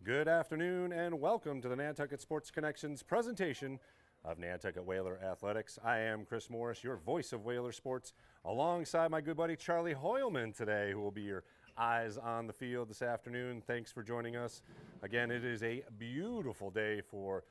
Good afternoon and welcome to the Nantucket Sports Connections presentation of Nantucket Whaler Athletics. I am Chris Morris, your voice of Whaler sports, alongside my good buddy Charlie Hoyleman today, who will be your eyes on the field this afternoon. Thanks for joining us. Again, it is a beautiful day for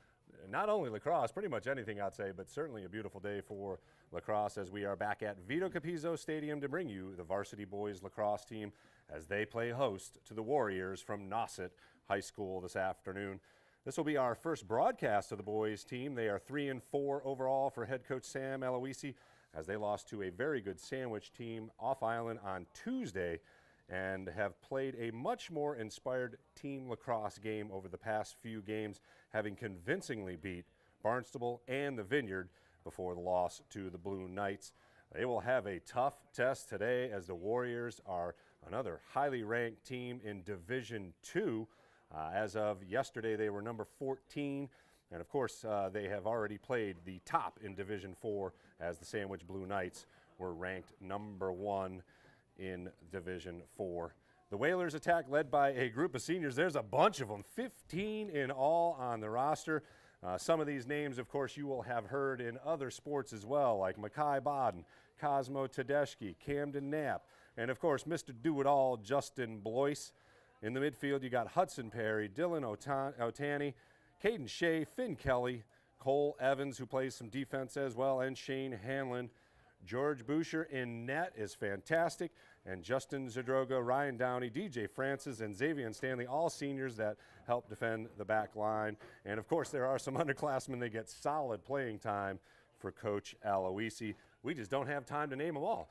not only lacrosse, pretty much anything I'd say, but certainly a beautiful day for lacrosse as we are back at Vito Capizzo Stadium to bring you the varsity boys lacrosse team as they play host to the Warriors from Nauset High School this afternoon. This will be our first broadcast of the boys team. They are 3-4 overall for head coach Sam Aloisi as they lost to a very good Sandwich team off island on Tuesday and have played a much more inspired team lacrosse game over the past few games, having convincingly beat Barnstable and the Vineyard before the loss to the Blue Knights. They will have a tough test today as the Warriors are another highly ranked team in Division II. As of yesterday, they were number 14, and of course, they have already played the top in Division IV as the Sandwich Blue Knights were ranked number 1 in Division IV. The Whalers attack led by a group of seniors. There's a bunch of them, 15 in all on the roster. Some of these names, of course, you will have heard in other sports as well, like Makai Bodden, Cosmo Tedeschi, Camden Knapp, and of course, Mr. Do-It-All, Justin Blois. In the midfield, you got Hudson Perry, Dylan Otani, Caden Shea, Finn Kelly, Cole Evans, who plays some defense as well, and Shane Hanlon. George Boucher in net is fantastic, and Justin Zadroga, Ryan Downey, DJ Francis, and Xavier Stanley, all seniors that help defend the back line. And of course, there are some underclassmen that get solid playing time for Coach Aloisi. We just don't have time to name them all.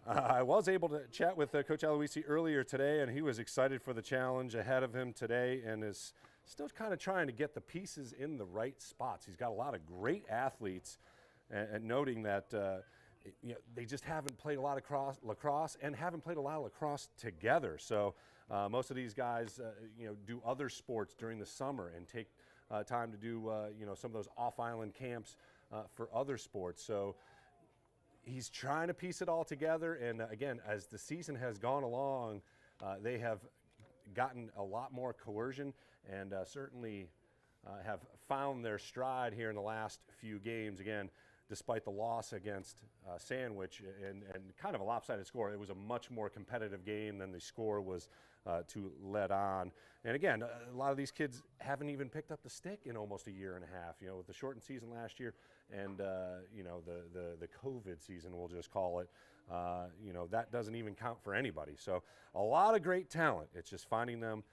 I was able to chat with Coach Aloisi earlier today, and he was excited for the challenge ahead of him today and is still kind of trying to get the pieces in the right spots. He's got a lot of great athletes, and noting that they just haven't played a lot of lacrosse and haven't played a lot of lacrosse together. So most of these guys do other sports during the summer and take time to do some of those off-island camps for other sports. So he's trying to piece it all together, and again, as the season has gone along, they have gotten a lot more coercion and certainly have found their stride here in the last few games. Again, despite the loss against Sandwich and kind of a lopsided score, it was a much more competitive game than the score was to let on. And again, a lot of these kids haven't even picked up the stick in almost a year and a half, with the shortened season last year and, the COVID season, we'll just call it, that doesn't even count for anybody. So a lot of great talent. It's just finding them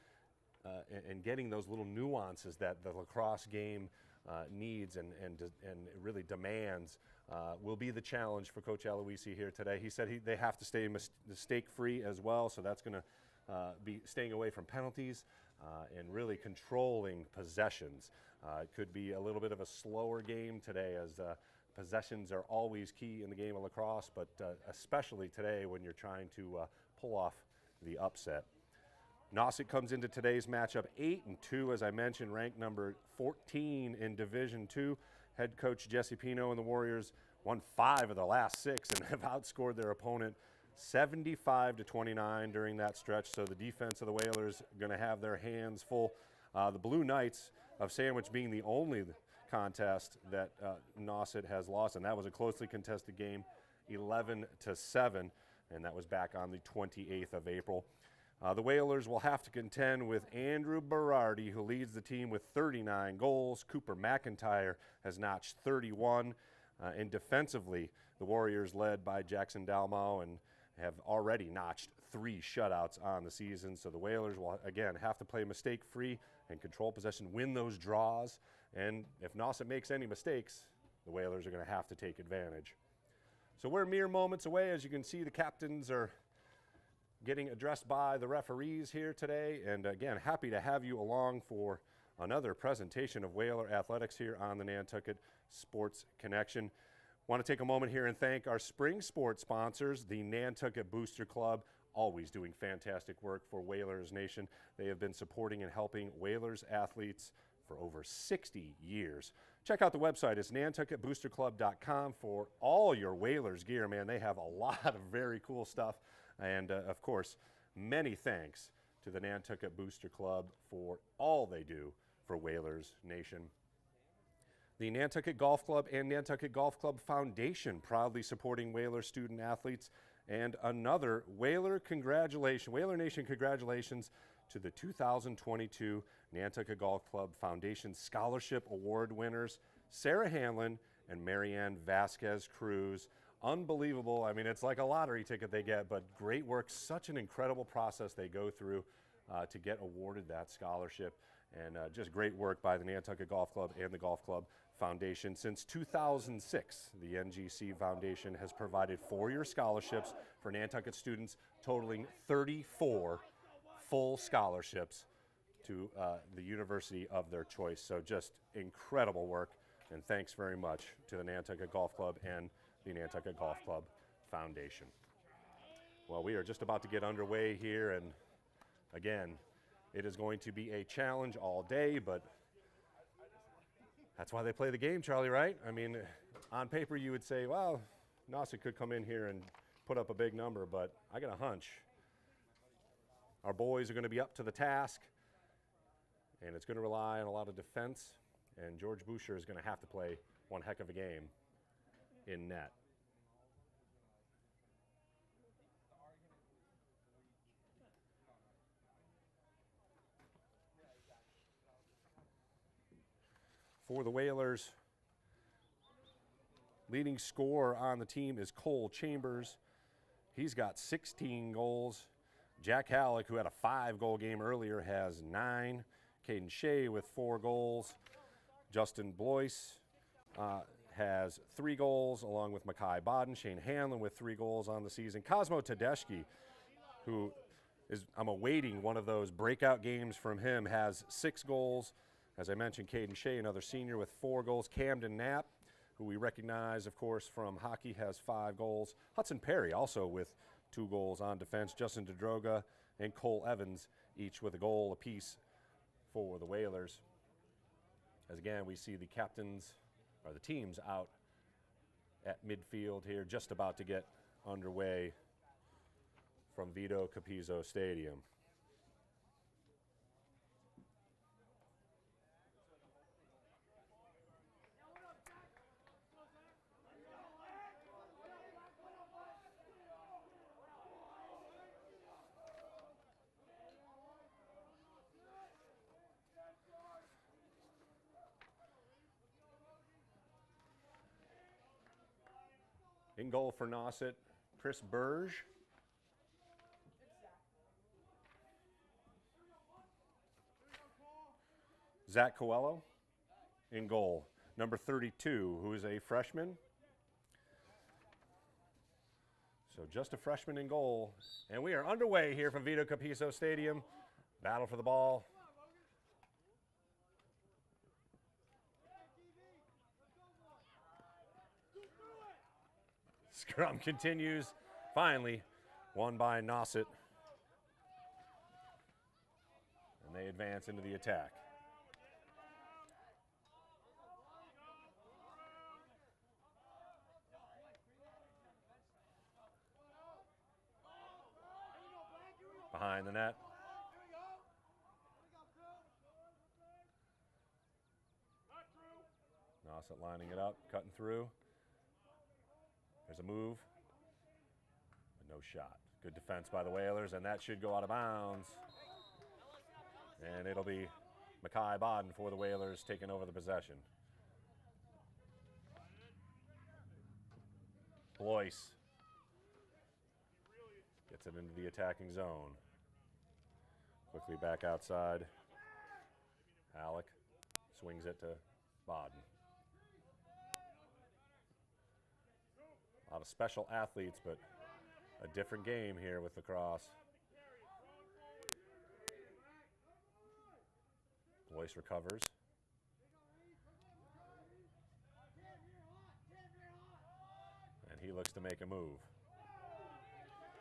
and getting those little nuances that the lacrosse game needs and really demands will be the challenge for Coach Aloisi here today. He said they have to stay mistake-free as well, so that's going to be staying away from penalties and really controlling possessions. It could be a little bit of a slower game today as possessions are always key in the game of lacrosse, but especially today when you're trying to pull off the upset. Nauset comes into today's matchup 8-2, as I mentioned, ranked number 14 in Division II. Head coach Jesse Pino and the Warriors won 5 of the last 6 and have outscored their opponent 75-29 during that stretch. So the defense of the Whalers are going to have their hands full. The Blue Knights of Sandwich being the only contest that Nauset has lost, and that was a closely contested game, 11-7, and that was back on the 28th of April. The Whalers will have to contend with Andrew Berardi, who leads the team with 39 goals. Cooper McIntyre has notched 31. And defensively, the Warriors led by Jackson Dalmau and have already notched 3 shutouts on the season. So the Whalers will, again, have to play mistake-free and control possession, win those draws. And if Nauset makes any mistakes, the Whalers are going to have to take advantage. So we're mere moments away. As you can see, the captains are getting addressed by the referees here today. And again, happy to have you along for another presentation of Whaler Athletics here on the Nantucket Sports Connection. Want to take a moment here and thank our spring sports sponsors, the Nantucket Booster Club, always doing fantastic work for Whalers Nation. They have been supporting and helping Whalers athletes for over 60 years. Check out the website. It's nantucketboosterclub.com for all your Whalers gear, man. They have a lot of very cool stuff. And, of course, many thanks to the Nantucket Booster Club for all they do for Whalers Nation. The Nantucket Golf Club and Nantucket Golf Club Foundation proudly supporting Whaler student athletes. And another Whaler Nation congratulations to the 2022 Nantucket Golf Club Foundation Scholarship Award winners, Sarah Hanlon and Marianne Vasquez Cruz. Unbelievable. I mean, it's like a lottery ticket they get, but great work. Such an incredible process they go through to get awarded that scholarship. And just great work by the Nantucket Golf Club and the Golf Club Foundation. Since 2006, the NGC Foundation has provided 4-year scholarships for Nantucket students, totaling 34 full scholarships to the university of their choice. So just incredible work, and thanks very much to the Nantucket Golf Club and the Nantucket Golf Club Foundation. Well, we are just about to get underway here, and again, it is going to be a challenge all day, but that's why they play the game, Charlie, right? I mean, on paper you would say, well, Nauset could come in here and put up a big number, but I got a hunch. Our boys are going to be up to the task, and it's going to rely on a lot of defense, and George Boucher is going to have to play one heck of a game in net. For the Whalers, leading scorer on the team is Cole Chambers. He's got 16 goals. Jack Halleck, who had a 5-goal game earlier, has 9. Caden Shea with 4 goals. Justin Blois has 3 goals, along with Makai Bodden. Shane Hanlon with 3 goals on the season. Cosmo Tedeschi, who I'm awaiting one of those breakout games from him, has 6 goals. As I mentioned, Caden Shea, another senior, with 4 goals. Camden Knapp, who we recognize, of course, from hockey, has 5 goals. Hudson Perry also with 2 goals on defense. Justin DeDroga and Cole Evans, each with a goal apiece for the Whalers. As again, we see the captains, or the teams, out at midfield here, just about to get underway from Vito Capizzo Stadium. In goal for Nauset, Chris Burge. Zach Coelho in goal. Number 32, who is a freshman. So just a freshman in goal. And we are underway here from Vito Capizzo Stadium. Battle for the ball. Scrum continues. Finally, won by Nauset. And they advance into the attack. Behind the net. Nauset lining it up, cutting through. There's a move, but no shot. Good defense by the Whalers, and that should go out of bounds. And it'll be Makai Bodden for the Whalers taking over the possession. Blois gets it into the attacking zone. Quickly back outside. Halleck swings it to Bodden. A lot of special athletes, but a different game here with Lacrosse. Blois recovers. And he looks to make a move.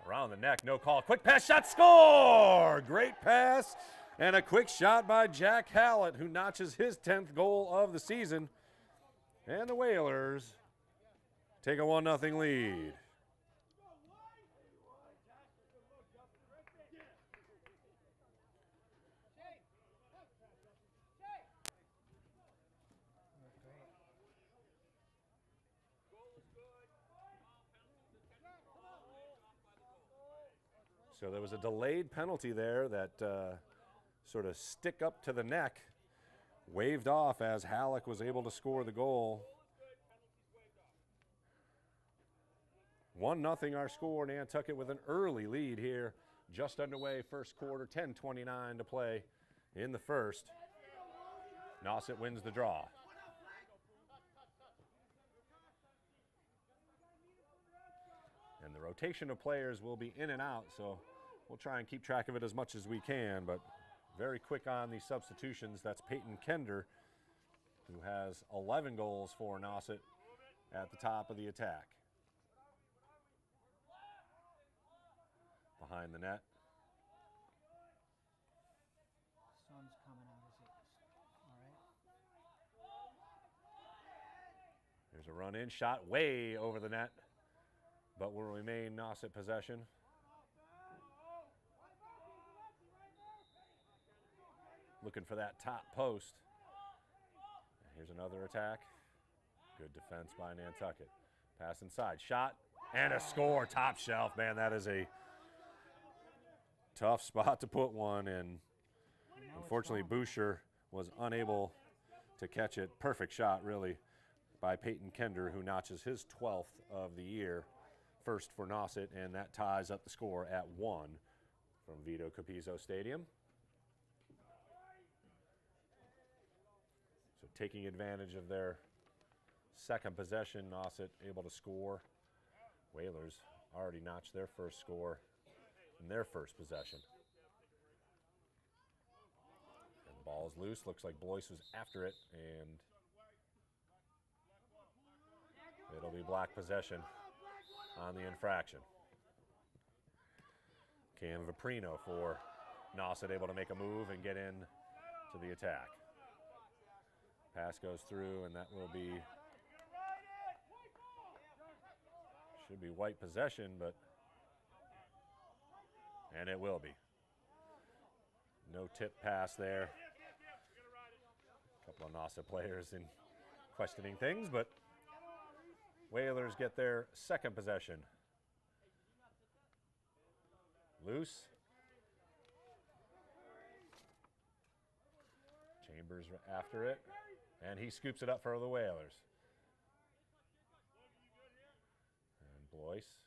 Around the neck, no call. Quick pass, shot, score! Great pass and a quick shot by Jack Hallett, who notches his 10th goal of the season. And the Whalers take a 1-0 lead. So there was a delayed penalty there that sort of stick up to the neck, waved off as Halleck was able to score the goal. 1-0 our score. Nantucket with an early lead here. Just underway, first quarter, 10:29 to play in the first. Nauset wins the draw. And the rotation of players will be in and out, so we'll try and keep track of it as much as we can, but very quick on the substitutions. That's Peyton Kender, who has 11 goals for Nauset at the top of the attack. Behind the net. Sun's coming out, is it? All right. There's a run-in shot way over the net, but will remain Nauset possession. Looking for that top post. Here's another attack. Good defense by Nantucket. Pass inside, shot, and a score. Top shelf, man, that is a tough spot to put one in. Unfortunately, Boucher was unable to catch it. Perfect shot, really, by Peyton Kender, who notches his 12th of the year. First for Nauset, and that ties up the score at 1 from Vito Capizzo Stadium. So taking advantage of their second possession, Nauset able to score. Whalers already notched their first score in their first possession. And the ball is loose. Looks like Blois was after it, and it'll be black possession on the infraction. Cam Vaprino for Nauset, able to make a move and get in to the attack. Pass goes through, and that will be, should be white possession, but, and it will be. No tip pass there. A couple of Nauset players in questioning things, but Whalers get their second possession. Loose. Chambers after it, and he scoops it up for the Whalers. And Blois.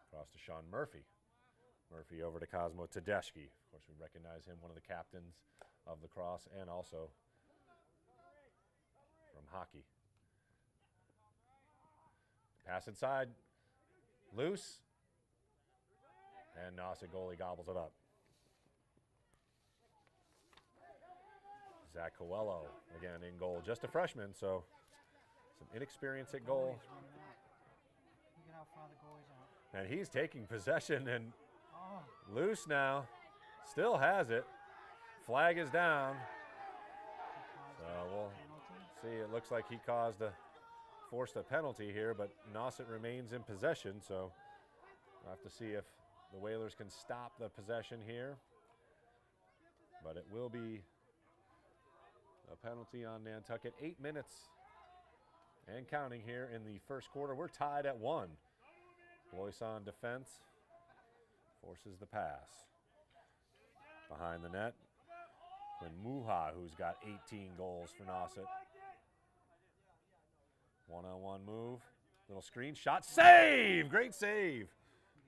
Across to Sean Murphy. Murphy over to Cosmo Tedeschi. Of course, we recognize him, one of the captains of Lacrosse, and also from hockey. Pass inside, loose, and Nauset goalie gobbles it up. Zach Coelho, again in goal, just a freshman, so some inexperience at goal. Look at how far the goalie's out. And he's taking possession and loose now, still has it. Flag is down. So we'll see, it looks like he forced a penalty here, but Nauset remains in possession, so we'll have to see if the Whalers can stop the possession here. But it will be a penalty on Nantucket. 8 minutes and counting here in the first quarter. We're tied at 1. Blois on defense, forces the pass. Behind the net, Quinn Muha, who's got 18 goals for Nauset. One-on-one move, little screen shot, save! Great save.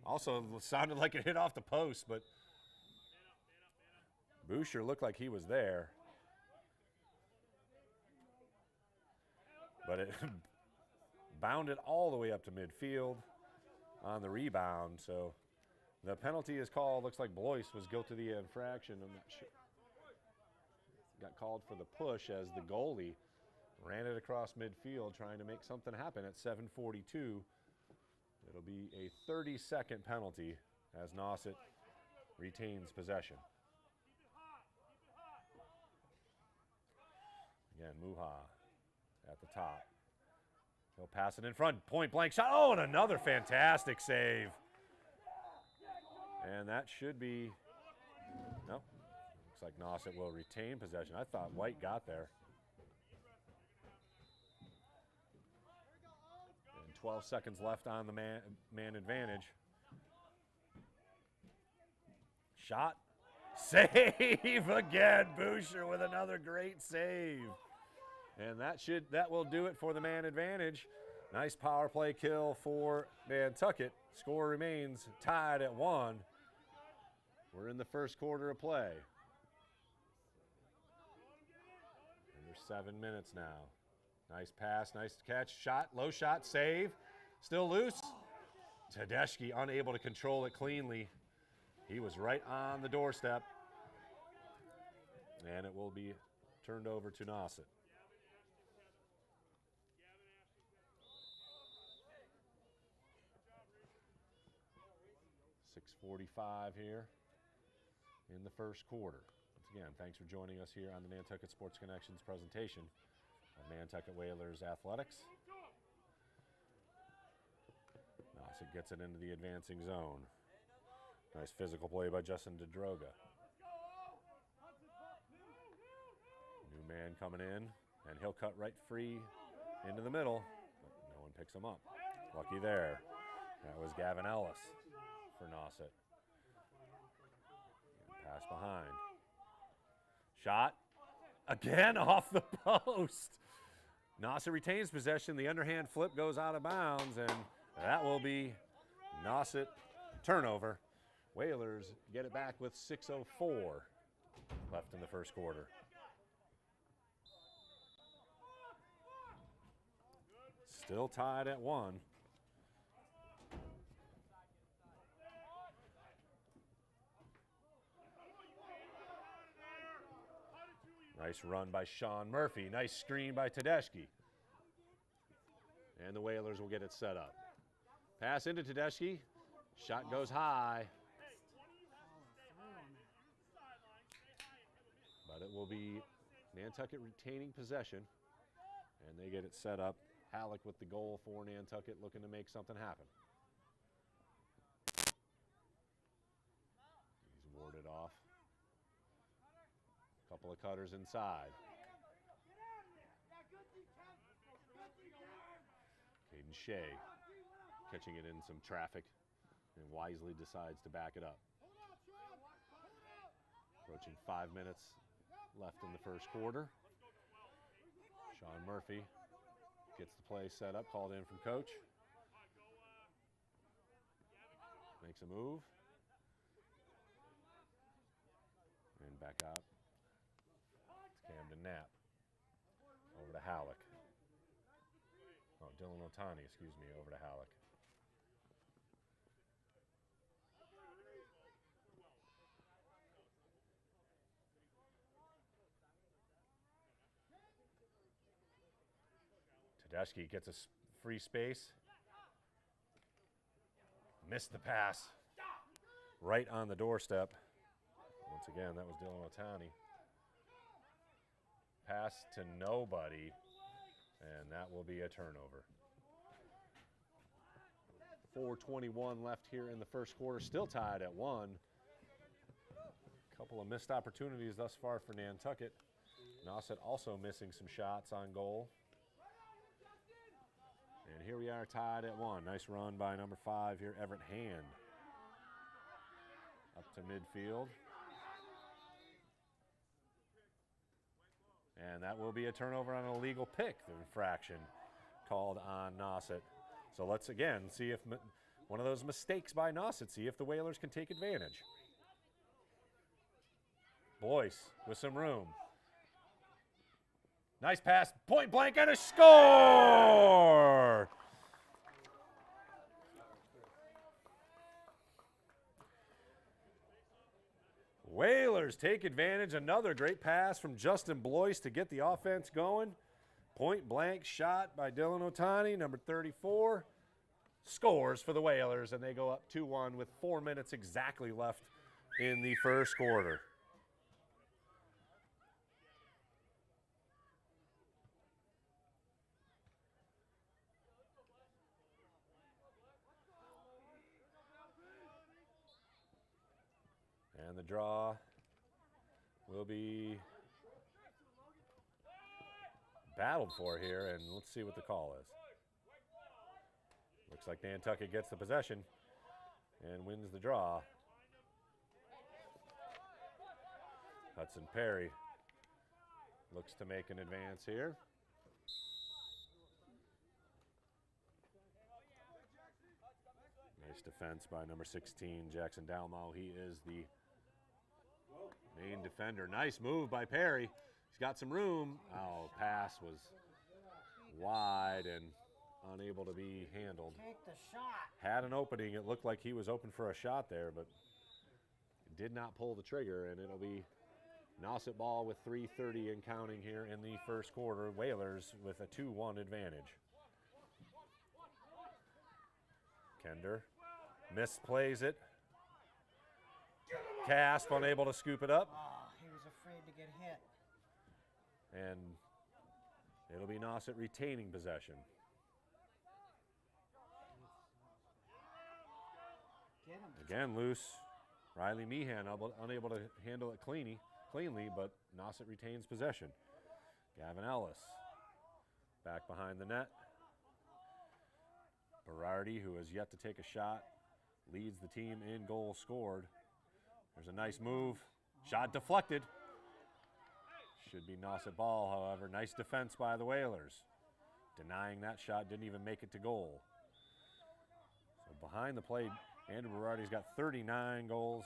Also sounded like it hit off the post, but Boucher looked like he was there. But it bounded all the way up to midfield on the rebound, so the penalty is called. Looks like Blois was guilty of the infraction. I'm not sure. Got called for the push as the goalie ran it across midfield trying to make something happen at 7:42. It'll be a 30-second penalty as Nauset retains possession. Again, Muha at the top. He'll pass it in front, point blank shot. Oh, and another fantastic save. And that should be, no, looks like Nauset will retain possession. I thought White got there. And 12 seconds left on the man advantage. Shot. Save again. Boucher with another great save. And that will do it for the man advantage. Nice power play kill for Nantucket. Score remains tied at 1. We're in the first quarter of play. Under 7 minutes now. Nice pass, nice catch, shot, low shot, save. Still loose. Tedeschi unable to control it cleanly. He was right on the doorstep. And it will be turned over to Nauset. 6:45 here in the first quarter. Once again, thanks for joining us here on the Nantucket Sports Connections presentation of Nantucket Whalers Athletics. Nauset gets it into the advancing zone. Nice physical play by Justin DeDroga. New man coming in, and he'll cut right free into the middle, but no one picks him up. Lucky there. That was Gavin Ellis for Nauset. Pass behind. Shot. Again off the post. Nauset retains possession. The underhand flip goes out of bounds, and that will be Nauset turnover. Whalers get it back with 6:04 left in the first quarter. Still tied at 1. Nice run by Sean Murphy. Nice screen by Tedeschi. And the Whalers will get it set up. Pass into Tedeschi. Shot goes high. But it will be Nantucket retaining possession. And they get it set up. Halleck with the goal for Nantucket, looking to make something happen. He's warded off. Couple of cutters inside. Caden Shea catching it in some traffic and wisely decides to back it up. Approaching 5 minutes left in the first quarter. Sean Murphy gets the play set up, called in from coach. Makes a move. And back out. Camden Knapp. Over to Halleck. Oh, Dylan Otani, excuse me, over to Halleck. Tedeschi gets a free space. Missed the pass. Right on the doorstep. Once again, that was Dylan Otani. Pass to nobody, and that will be a turnover. 4:21 left here in the first quarter, still tied at 1. Couple of missed opportunities thus far for Nantucket. Nauset also missing some shots on goal. And here we are tied at 1. Nice run by number 5 here, Everett Hand. Up to midfield. And that will be a turnover on an illegal pick, the infraction called on Nauset. So let's again see if one of those mistakes by Nauset, see if the Whalers can take advantage. Boyce with some room. Nice pass, point blank, and a score! Whalers take advantage. Another great pass from Justin Blois to get the offense going. Point blank shot by Dylan Otani, number 34. Scores for the Whalers, and they go up 2-1 with 4 minutes exactly left in the first quarter. And the draw will be battled for here, and let's see what the call is. Looks like Nantucket gets the possession and wins the draw. Hudson Perry looks to make an advance here. Nice defense by number 16, Jackson Dalmau. He is the main defender. Nice move by Perry. He's got some room. Oh, pass was wide and unable to be handled. Take the shot. Had an opening. It looked like he was open for a shot there, but did not pull the trigger, and it'll be Nauset ball with 3:30 and counting here in the first quarter. Whalers with a 2-1 advantage. Kender misplays it. Casp unable to scoop it up. Oh, he was afraid to get hit. And it'll be Nauset retaining possession. Get him. Again, loose. Riley Meehan unable to handle it cleanly, but Nauset retains possession. Gavin Ellis back behind the net. Berardi, who has yet to take a shot, leads the team in goals scored. There's a nice move. Shot deflected. Should be Nauset ball, however. Nice defense by the Whalers. Denying that shot, didn't even make it to goal. So behind the plate, Andrew Berardi's got 39 goals.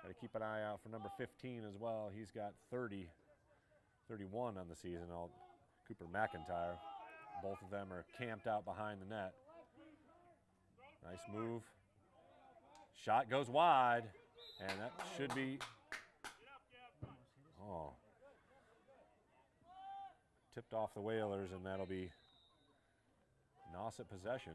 Got to keep an eye out for number 15 as well. He's got 31 on the season. Cooper McIntyre. Both of them are camped out behind the net. Nice move. Shot goes wide, and that should be, tipped off the Whalers, and that'll be Nauset possession.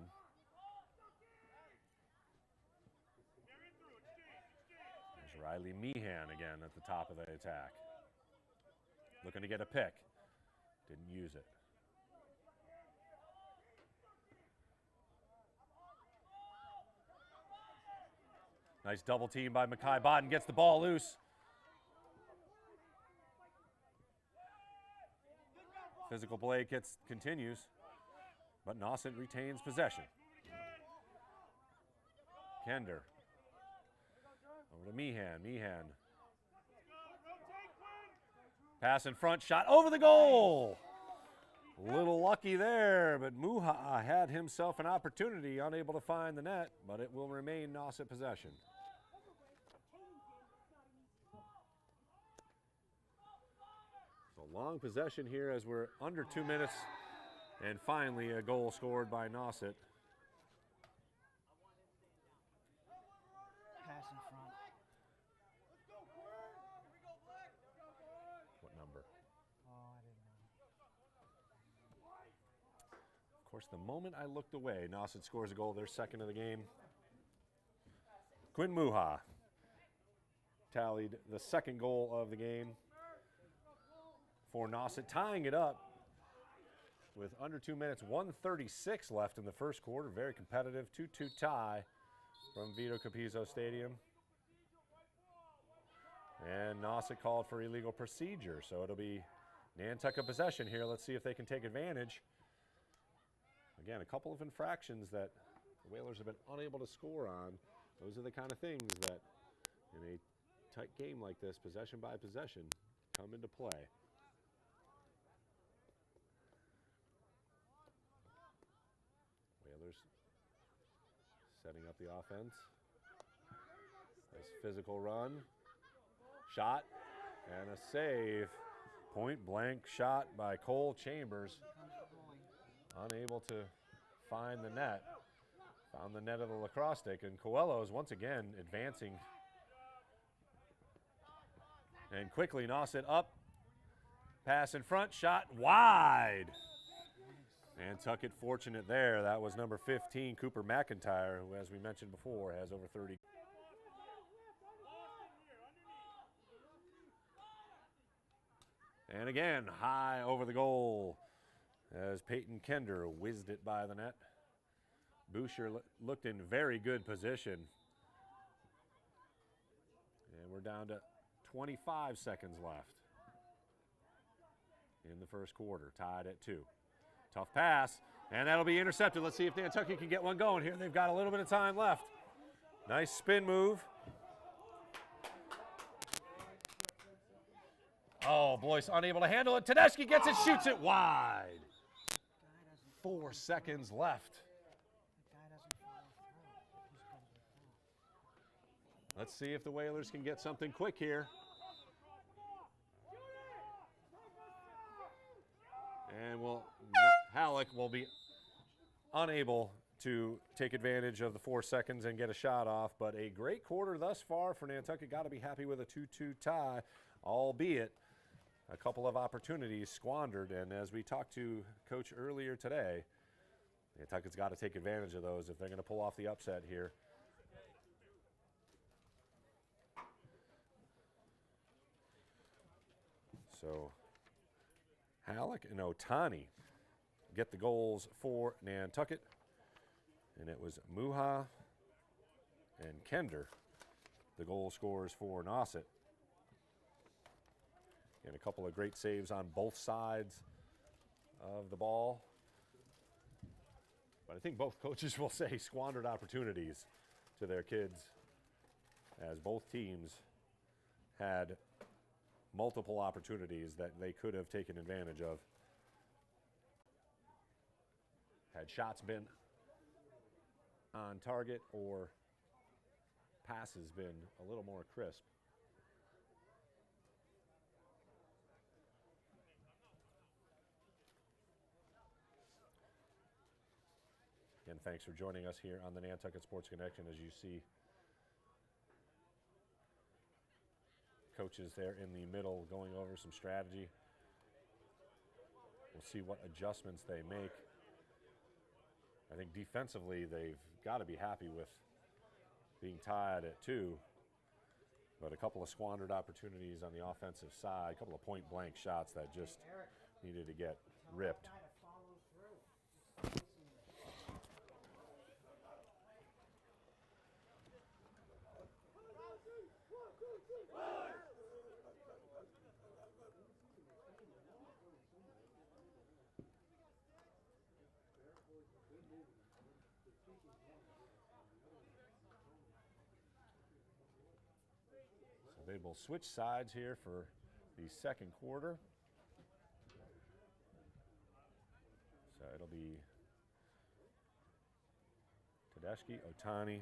There's Riley Meehan again at the top of the attack. Looking to get a pick. Didn't use it. Nice double team by Mackay Bodden, gets the ball loose. Physical play continues, but Nauset retains possession. Kender. Over to Meehan. Meehan. Pass in front, shot over the goal. A little lucky there, but Muha had himself an opportunity, unable to find the net, but it will remain Nauset possession. So long possession here as we're under 2 minutes, and finally a goal scored by Nauset. Pass in front. What number? Oh, I didn't know. Of course, the moment I looked away, Nauset scores a goal, their second of the game. Quinn Muha tallied the second goal of the game for Nauset, tying it up with under 2 minutes, 1:36 left in the first quarter. Very competitive, 2-2 tie from Vito Capizzo Stadium. And Nauset called for illegal procedure, so it'll be Nantucket possession here. Let's see if they can take advantage. Again, a couple of infractions that the Whalers have been unable to score on. Those are the kind of things that, in a tight game like this, possession by possession, come into play. Whalers setting up the offense. Nice physical run. Shot and a save. Point blank shot by Cole Chambers. Unable to find the net. Found the net of the lacrosse stick, and Coelho is once again advancing. And quickly Nauset up. Pass in front, shot wide. Nantucket fortunate there. That was number 15, Cooper McIntyre, who, as we mentioned before, has over 30. And again, high over the goal as Peyton Kender whizzed it by the net. Boucher looked in very good position. And we're down to 25 seconds left in the first quarter, tied at 2. Tough pass, and that'll be intercepted. Let's see if Nantucket can get one going here. They've got a little bit of time left. Nice spin move. Oh, Blois unable to handle it. Tedeschi gets it, shoots it wide. 4 seconds left. The guy doesn't follow through. He's going to get fouled. Let's see if the Whalers can get something quick here. And Halleck will be unable to take advantage of the 4 seconds and get a shot off, but a great quarter thus far for Nantucket. Got to be happy with a 2-2 tie, albeit a couple of opportunities squandered. And as we talked to Coach earlier today, Nantucket's got to take advantage of those if they're going to pull off the upset here. So Halleck and Otani get the goals for Nantucket. And it was Muha and Kender, the goal scorers for Nauset. And a couple of great saves on both sides of the ball. But I think both coaches will say squandered opportunities to their kids, as both teams had multiple opportunities that they could have taken advantage of. Had shots been on target or passes been a little more crisp. Again, thanks for joining us here on the Nantucket Sports Connection. As you see, coaches there in the middle going over some strategy. We'll see what adjustments they make. I think defensively they've got to be happy with being tied at 2, but a couple of squandered opportunities on the offensive side, a couple of point-blank shots that just needed to get ripped. They will switch sides here for the second quarter. So it'll be Tedeschi, Otani,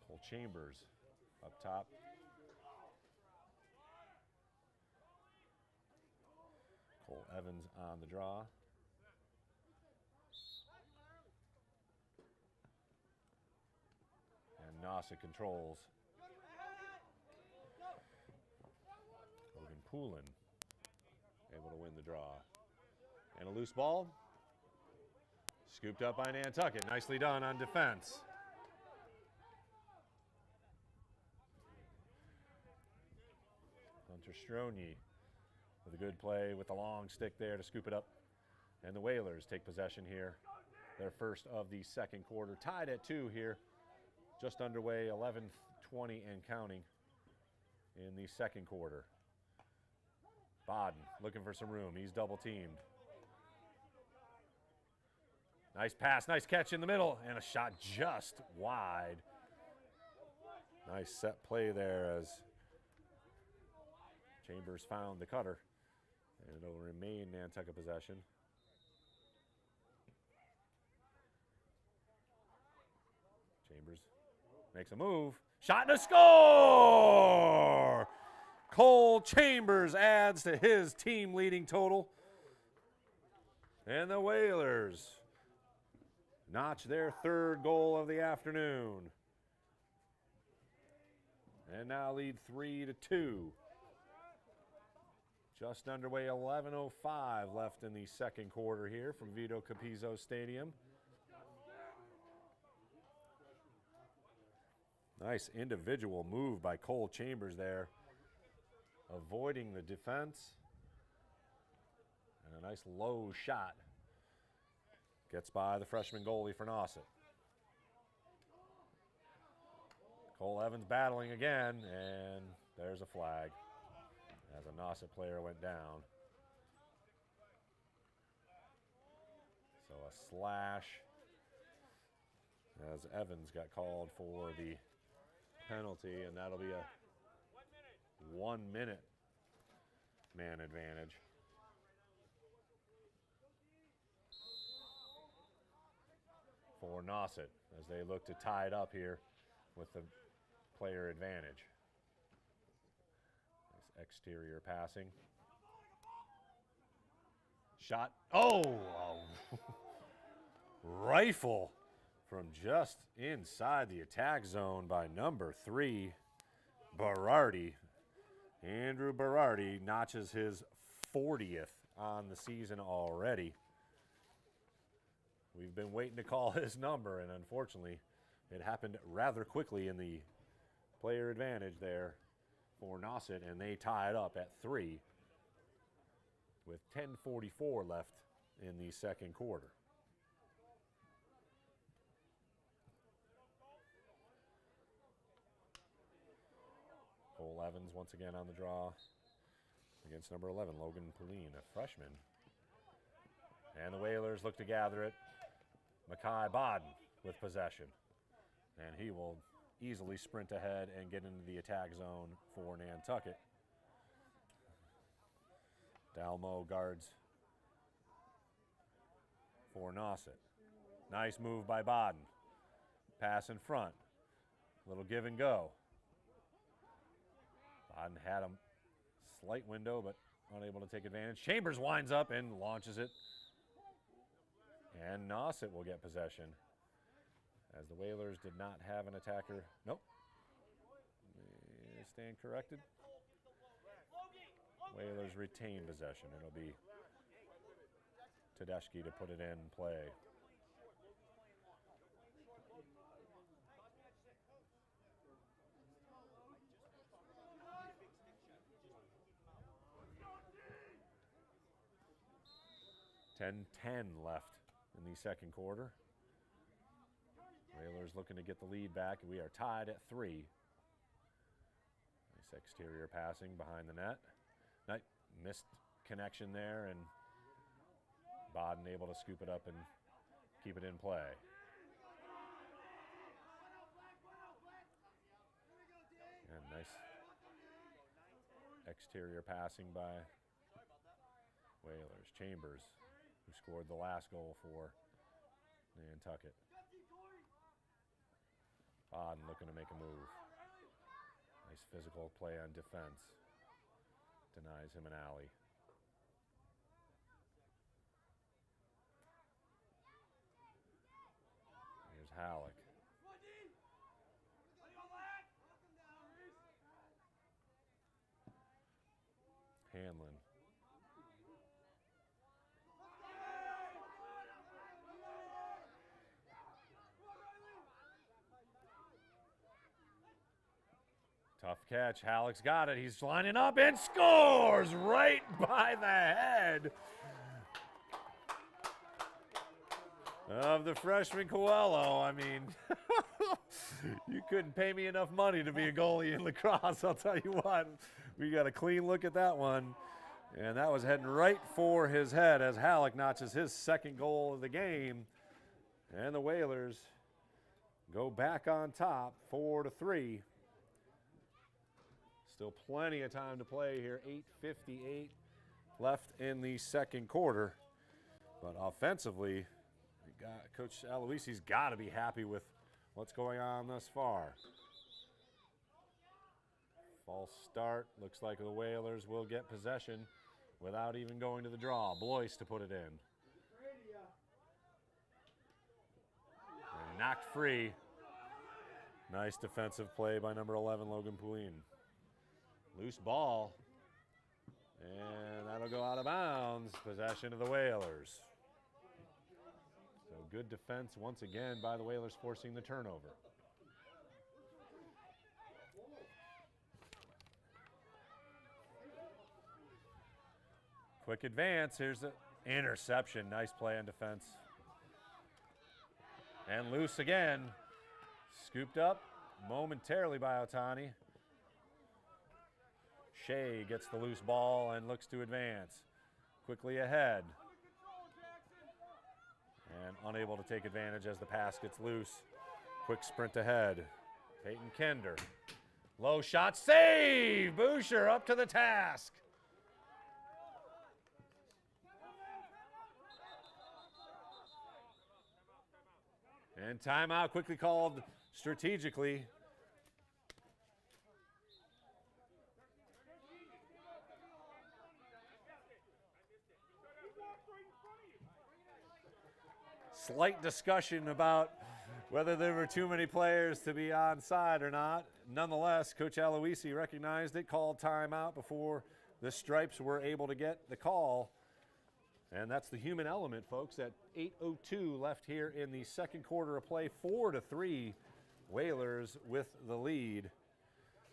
Cole Chambers up top. Cole Evans on the draw. And Nauset controls. Poulin able to win the draw. And a loose ball. Scooped up by Nantucket. Nicely done on defense. Hunter Stroni with a good play with a long stick there to scoop it up. And the Whalers take possession here. Their first of the second quarter. Tied at 2 here. Just underway, 11:20 and counting in the second quarter. Bodden looking for some room. He's double teamed. Nice pass, nice catch in the middle, and a shot just wide. Nice set play there as Chambers found the cutter. And it'll remain Nantucket possession. Chambers makes a move. Shot and a score! Cole Chambers adds to his team-leading total. And the Whalers notch their third goal of the afternoon. And now lead 3-2. Just underway, 11:05 left in the second quarter here from Vito Capizzo Stadium. Nice individual move by Cole Chambers there, avoiding the defense. And a nice low shot gets by the freshman goalie for Nauset. Cole Evans battling again, and there's a flag as a Nauset player went down. So a slash as Evans got called for the penalty, and that'll be a 1 minute man advantage. For Nauset as they look to tie it up here with the player advantage. Nice exterior passing. Shot. Oh! Rifle from just inside the attack zone by number 3, Berardi. Andrew Berardi notches his 40th on the season already. We've been waiting to call his number, and unfortunately, it happened rather quickly in the player advantage there for Nauset, and they tie it up at 3 with 10:44 left in the second quarter. Cole Evans once again on the draw against number 11, Logan Pauline, a freshman. And the Whalers look to gather it. Makai Bodden with possession. And he will easily sprint ahead and get into the attack zone for Nantucket. Dalmo guards for Nauset. Nice move by Bodden. Pass in front. Little give and go. Bodden had a slight window, but unable to take advantage. Chambers winds up and launches it. And Nauset will get possession, as the Whalers did not have an attacker. Nope. Stand corrected. Whalers retain possession. It'll be Tedeschi to put it in play. $10-10 left in the second quarter. Whalers looking to get the lead back. We are tied at 3. Nice exterior passing behind the net. Missed connection there, and Bodden able to scoop it up and keep it in play. And nice exterior passing by Whalers. Chambers, who scored the last goal for Nantucket. Bodden looking to make a move. Nice physical play on defense. Denies him an alley. Here's Halleck. Hanlon. Tough catch. Halleck's got it. He's lining up and scores right by the head of the freshman Coelho. I mean, you couldn't pay me enough money to be a goalie in lacrosse. I'll tell you what. We got a clean look at that one. And that was heading right for his head as Halleck notches his second goal of the game. And the Whalers go back on top, 4-3. Still plenty of time to play here. 8:58 left in the second quarter. But offensively, Coach Aloisi's got to be happy with what's going on thus far. False start. Looks like the Whalers will get possession without even going to the draw. Blois to put it in. And knocked free. Nice defensive play by number 11, Logan Pauline. Loose ball, and that'll go out of bounds. Possession of the Whalers. So good defense once again by the Whalers, forcing the turnover. Quick advance. Here's the interception. Nice play on defense. And loose again. Scooped up momentarily by Otani. Shea gets the loose ball and looks to advance. Quickly ahead. And unable to take advantage as the pass gets loose. Quick sprint ahead. Peyton Kender. Low shot, save! Boucher up to the task. And timeout quickly called strategically. Slight discussion about whether there were too many players to be onside or not. Nonetheless, Coach Aloisi recognized it, called timeout before the Stripes were able to get the call. And that's the human element, folks, at 8:02 left here in the second quarter of play. 4-3, Whalers with the lead.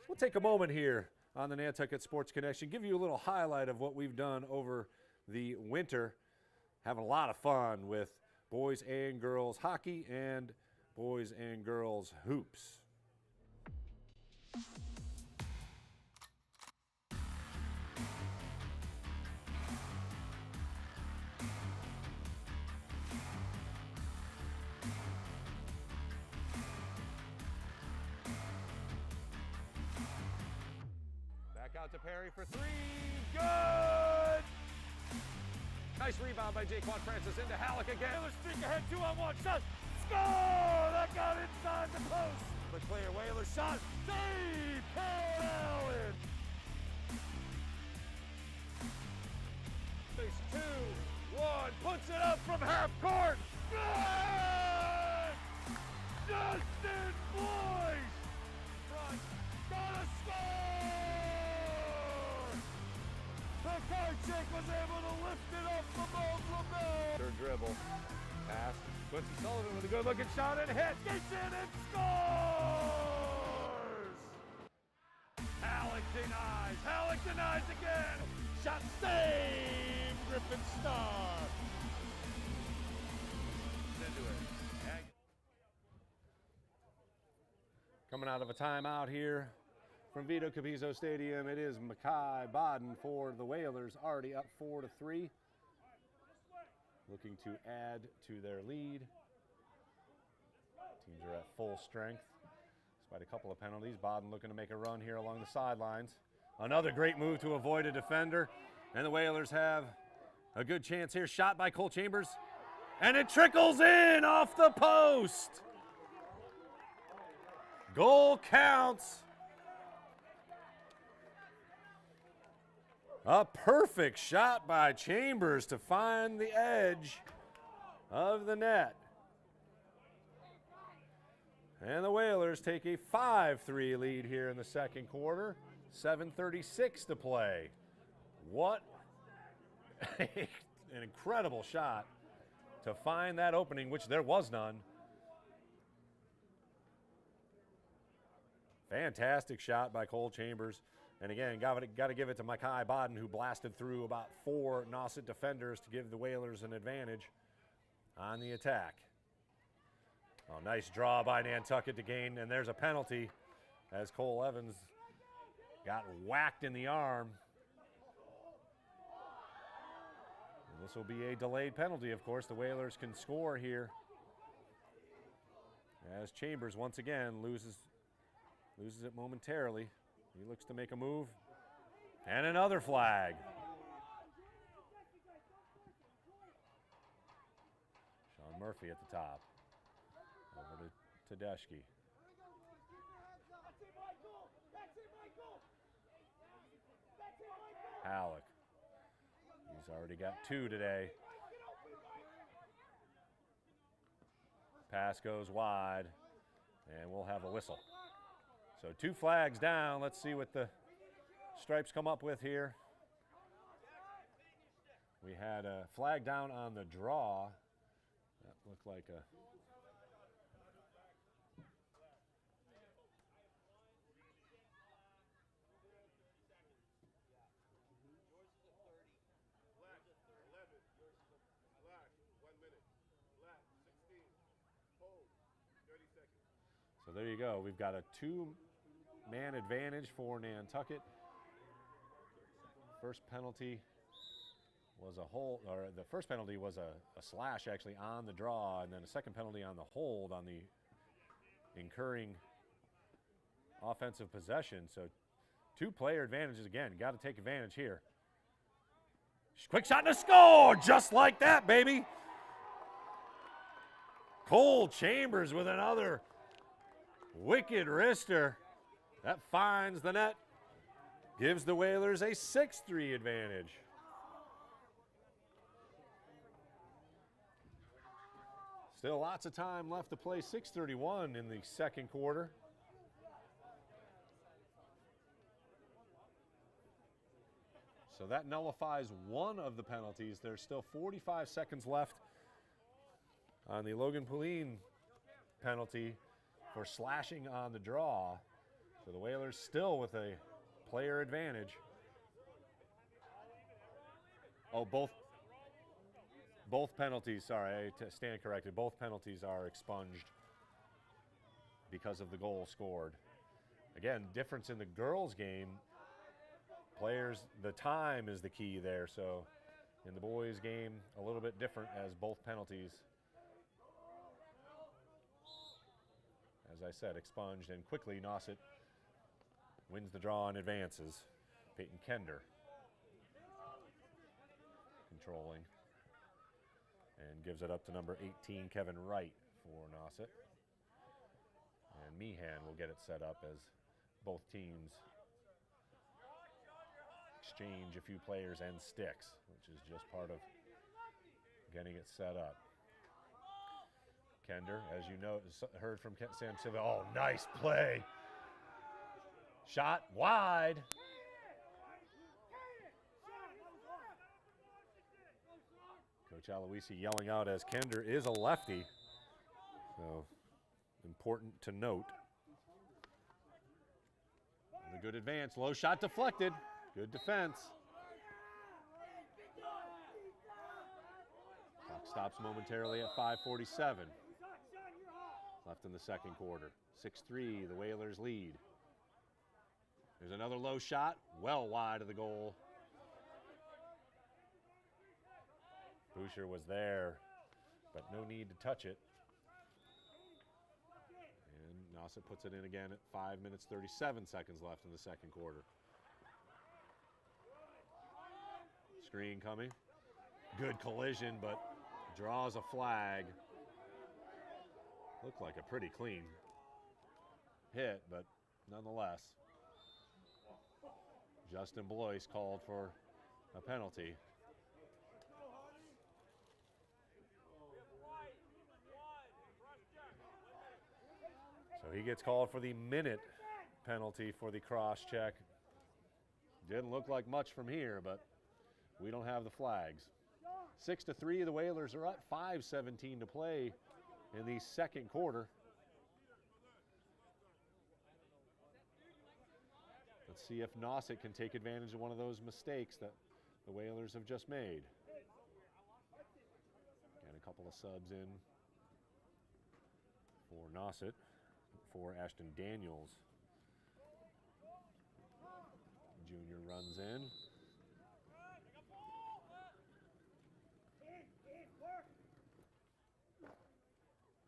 We'll take a moment here on the Nantucket Sports Connection, give you a little highlight of what we've done over the winter. Having a lot of fun with boys and girls hockey and boys and girls hoops. Back out to Perry for three. Good! Nice rebound by Jaquan Francis into Halleck again. Whalers streak ahead, 2-on-1 shot. Score! That got inside the post. The clear Whalers shot. Save! Paul Allen! Face 2-1. Puts it up from half court. Good! Justin Boyce! Front. Gotta score! Pekarczyk was able to lift it up above LaBelle. Third dribble. Pass. Quincy Sullivan with a good looking shot and hits. Gets in and scores! Halleck denies. Halleck denies again. Shot save. Griffin Star. Into it. Coming out of a timeout here from Vito Capizzo Stadium, it is Mackay Baden for the Whalers, already up 4-3. Looking to add to their lead. Teams are at full strength. Despite a couple of penalties, Baden looking to make a run here along the sidelines. Another great move to avoid a defender. And the Whalers have a good chance here. Shot by Cole Chambers. And it trickles in off the post. Goal counts. A perfect shot by Chambers to find the edge of the net. And the Whalers take a 5-3 lead here in the second quarter. 7:36 to play. What an incredible shot to find that opening, which there was none. Fantastic shot by Cole Chambers. And again, got to give it to Mackay Baden, who blasted through about 4 Nauset defenders to give the Whalers an advantage on the attack. Oh, nice draw by Nantucket to gain, and there's a penalty as Cole Evans got whacked in the arm. And this will be a delayed penalty, of course. The Whalers can score here as Chambers once again loses it momentarily. He looks to make a move. And another flag. Sean Murphy at the top. Over to Tedeschi. Halleck. He's already got 2 today. Pass goes wide, and we'll have a whistle. So 2 flags down. Let's see what the Stripes come up with here. We had a flag down on the draw. That looked like a... So there you go. We've got a 2-man advantage for Nantucket. First penalty was a hold, or the first penalty was a slash actually on the draw, and then a second penalty on the hold on the incurring offensive possession. So 2-player advantages again. Got to take advantage here. Quick shot and a score, just like that, baby. Cole Chambers with another wicked wrister. That finds the net. Gives the Whalers a 6-3 advantage. Still lots of time left to play. 6:31 in the second quarter. So that nullifies one of the penalties. There's still 45 seconds left on the Logan Pauline penalty for slashing on the draw. So the Whalers still with a player advantage. Oh, both penalties, sorry, I stand corrected. Both penalties are expunged because of the goal scored. Again, difference in the girls' game. Players, the time is the key there. So in the boys' game, a little bit different as both penalties, as I said, expunged. And quickly, Nauset wins the draw and advances. Peyton Kender controlling and gives it up to number 18, Kevin Wright, for Nauset. And Meehan will get it set up as both teams exchange a few players and sticks, which is just part of getting it set up. Kender, as you know, heard from Sam Silva. Oh, nice play. Shot wide. Coach Aloisi yelling out as Kender is a lefty. So important to note. And a good advance. Low shot deflected. Good defense. Clock stops momentarily at 5:47. Left in the second quarter. 6-3, the Whalers lead. There's another low shot, well wide of the goal. Boucher was there, but no need to touch it. And Nauset puts it in again at 5 minutes, 37 seconds left in the second quarter. Screen coming. Good collision, but draws a flag. Looked like a pretty clean hit, but nonetheless. Justin Blois called for a penalty. So he gets called for the minute penalty for the cross check. Didn't look like much from here, but we don't have the flags. 6-3, the Whalers are up. 5:17 to play in the second quarter. Let's see if Nauset can take advantage of one of those mistakes that the Whalers have just made. And a couple of subs in for Nauset, for Ashton Daniels. Junior runs in.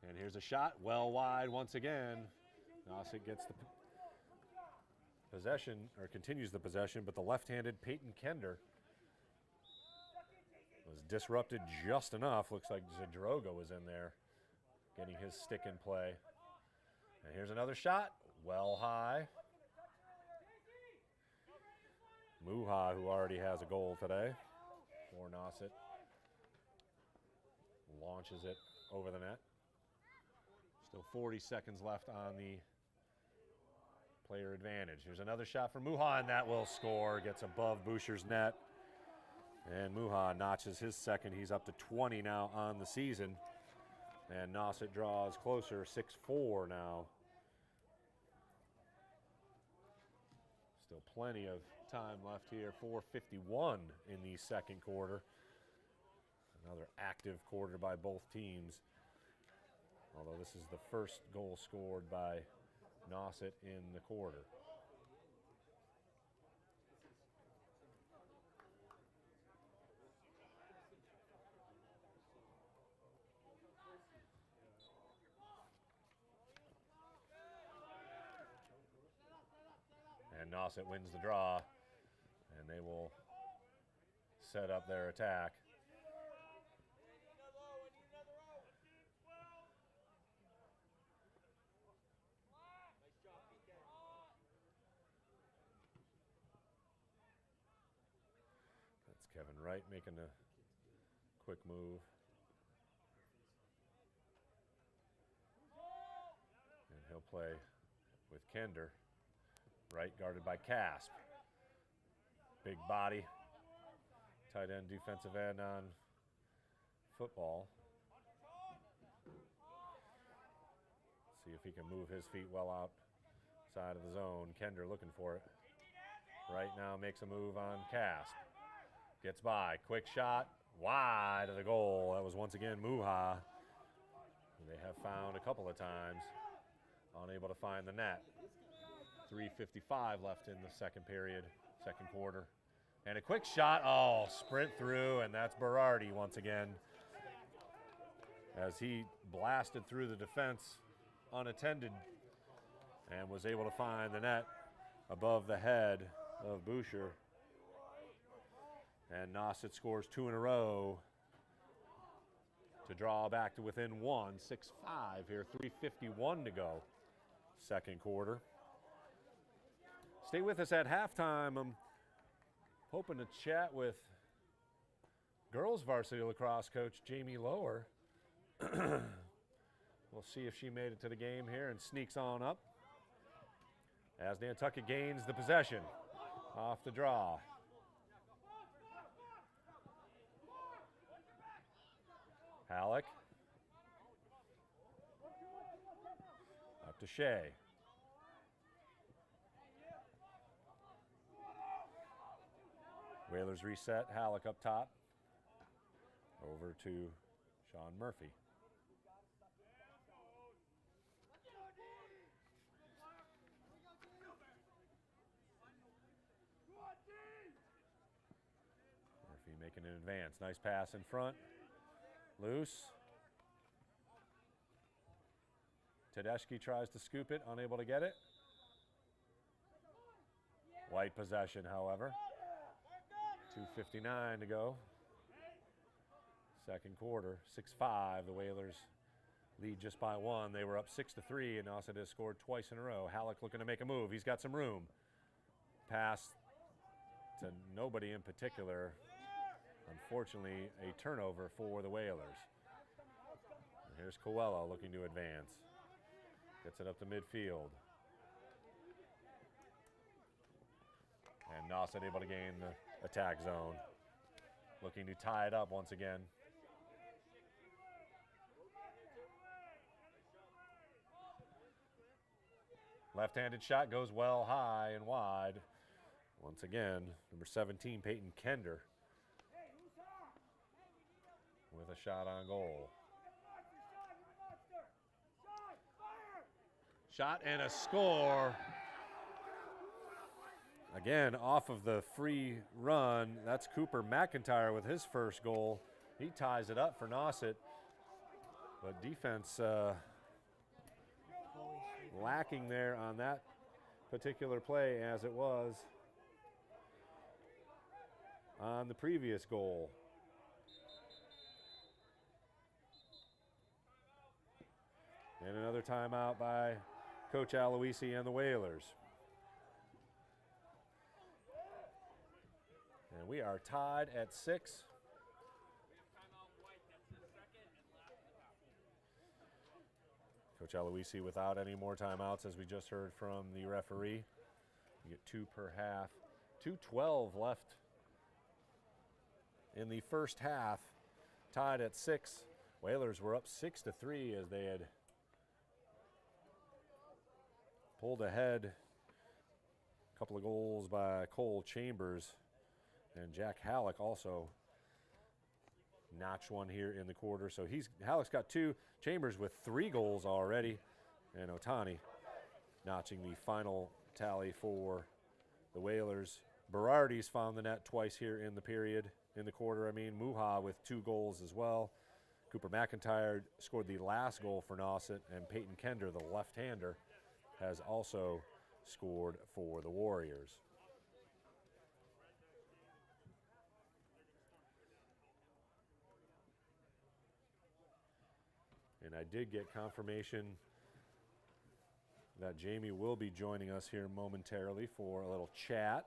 And here's a shot, well wide once again. Nauset gets the possession, or continues the possession, but the left-handed Peyton Kender was disrupted just enough. Looks like Zadroga was in there getting his stick in play. And here's another shot, well high. Muha, who already has a goal today for Nauset, launches it over the net. Still 40 seconds left on the player advantage. Here's another shot for Muha, and that will score. Gets above Boucher's net. And Muha notches his second. He's up to 20 now on the season. And Nauset draws closer, 6-4 now. Still plenty of time left here. 4:51 in the second quarter. Another active quarter by both teams. Although this is the first goal scored by Nauset in the quarter. And Nauset wins the draw, and they will set up their attack. Kevin Wright making a quick move. And he'll play with Kender. Wright guarded by Casp. Big body. Tight end, defensive end on football. See if he can move his feet well outside of the zone. Kender looking for it. Right now makes a move on Casp. Gets by, quick shot, wide of the goal. That was once again Muha. They have found a couple of times, unable to find the net. 3:55 left in the second period, second quarter. And a quick shot, oh, sprint through, and that's Berardi once again. As he blasted through the defense unattended and was able to find the net above the head of Boucher. And Nauset scores 2 in a row to draw back to within 1, 6-5 here, 3:51 to go, second quarter. Stay with us at halftime. I'm hoping to chat with girls varsity lacrosse coach Jamie Lower. We'll see if she made it to the game here and sneaks on up as Nantucket gains the possession off the draw. Halleck. Up to Shea. Whalers reset. Halleck up top. Over to Sean Murphy. Murphy making an advance. Nice pass in front. Loose. Tedeschi tries to scoop it, unable to get it. White possession, however. 2:59 to go. Second quarter, 6-5. The Whalers lead just by 1. They were up 6-3, and Nauset has scored twice in a row. Halleck looking to make a move. He's got some room. Pass to nobody in particular. Unfortunately, a turnover for the Whalers. And here's Coelho looking to advance. Gets it up to midfield. And Nauset able to gain the attack zone. Looking to tie it up once again. Left-handed shot goes well high and wide. Once again, number 17, Peyton Kender, with a shot on goal. Shot and a score. Again, off of the free run, that's Cooper McIntyre with his first goal. He ties it up for Nauset, but defense lacking there on that particular play as it was on the previous goal. And another timeout by Coach Aloisi and the Whalers. And we are tied at 6. Coach Aloisi without any more timeouts, as we just heard from the referee. You get 2 per half. 2:12 left in the first half. Tied at 6. Whalers were up 6-3 as they had pulled ahead. A couple of goals by Cole Chambers, and Jack Halleck also notched one here in the quarter. So Halleck's got 2, Chambers with 3 goals already, and Otani notching the final tally for the Whalers. Berardi's found the net twice here in the quarter. Muha with 2 goals as well. Cooper McIntyre scored the last goal for Nauset, and Peyton Kender, the left-hander, has also scored for the Warriors. And I did get confirmation that Jamie will be joining us here momentarily for a little chat.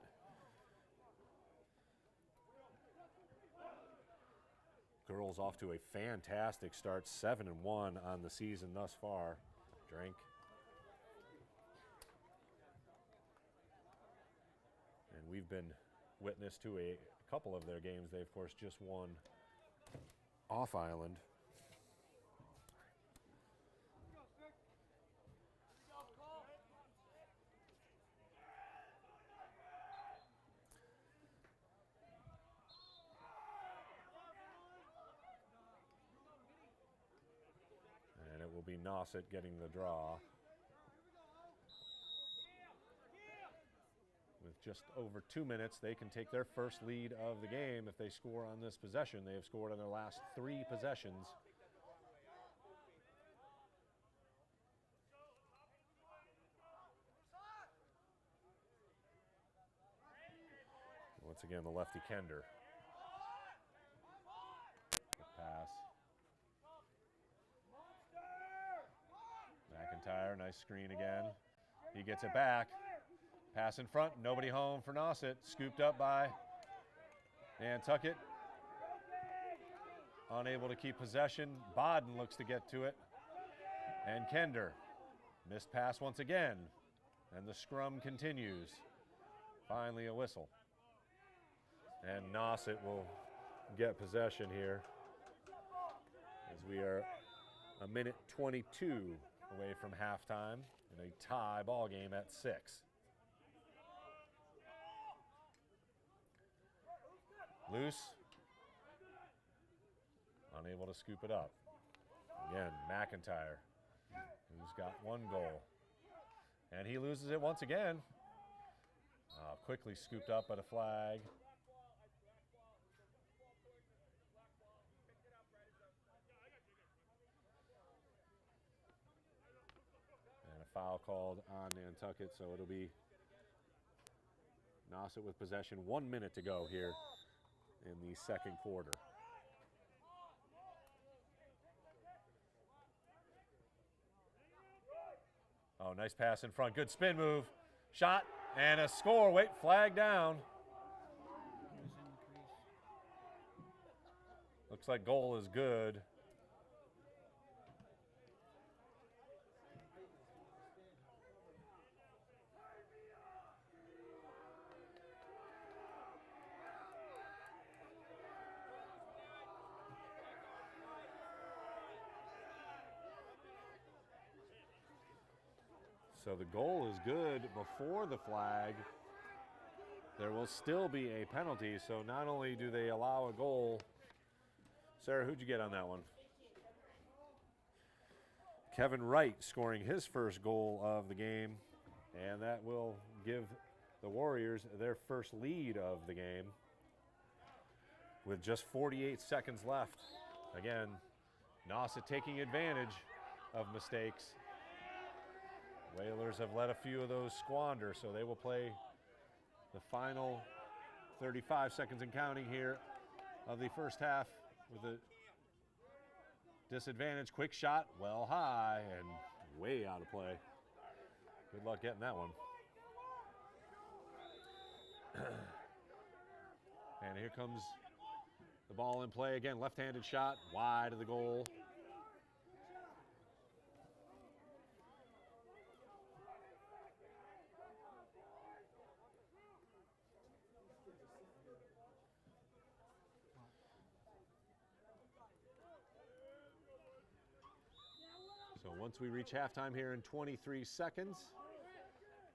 girls off to a fantastic start, 7-1 on the season thus far. Drink. And we've been witness to a couple of their games. They, of course, just won off island. And it will be Nauset getting the draw. With just over 2 minutes, they can take their first lead of the game if they score on this possession. They have scored on their last 3 possessions. Once again, the lefty Kender. Good pass. McIntyre, nice screen again. He gets it back. Pass in front, nobody home for Nauset. Scooped up by Nantucket. Unable to keep possession. Bodden looks to get to it. And Kender. Missed pass once again. And the scrum continues. Finally a whistle. And Nauset will get possession here, as we are a minute 22 away from halftime in a tie ball game at 6. Loose. Unable to scoop it up. Again, McIntyre, who's got 1 goal. And he loses it once again. Quickly scooped up at a flag. And a foul called on Nantucket, so it'll be Nauset with possession. 1 minute to go here in the second quarter. Oh, nice pass in front. Good spin move. Shot and a score. Wait, flag down. Looks like goal is good. So the goal is good before the flag. There will still be a penalty, so not only do they allow a goal. Sarah, who'd you get on that one? Kevin Wright scoring his first goal of the game, and that will give the Warriors their first lead of the game with just 48 seconds left. Again, Nauset taking advantage of mistakes. Whalers have let a few of those squander, so they will play the final 35 seconds and counting here of the first half with a disadvantage. Quick shot, well high, and way out of play. Good luck getting that one. And here comes the ball in play again. Left-handed shot, wide of the goal. So once we reach halftime here in 23 seconds,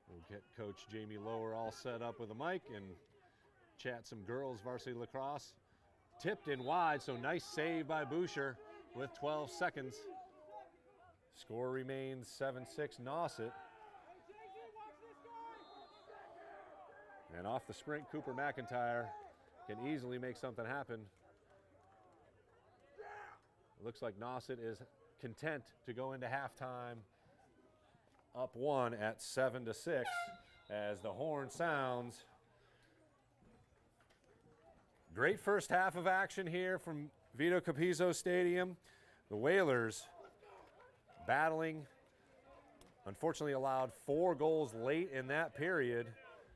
we'll get Coach Jamie Lower all set up with a mic and chat some girls varsity lacrosse. Tipped in wide, so nice save by Boucher with 12 seconds. Score remains 7-6 Nauset. And off the sprint, Cooper McIntyre can easily make something happen. It looks like Nauset is content to go into halftime up 1 at 7-6 as the horn sounds. Great first half of action here from Vito Capizzo Stadium. The Whalers battling, unfortunately allowed 4 goals late in that period.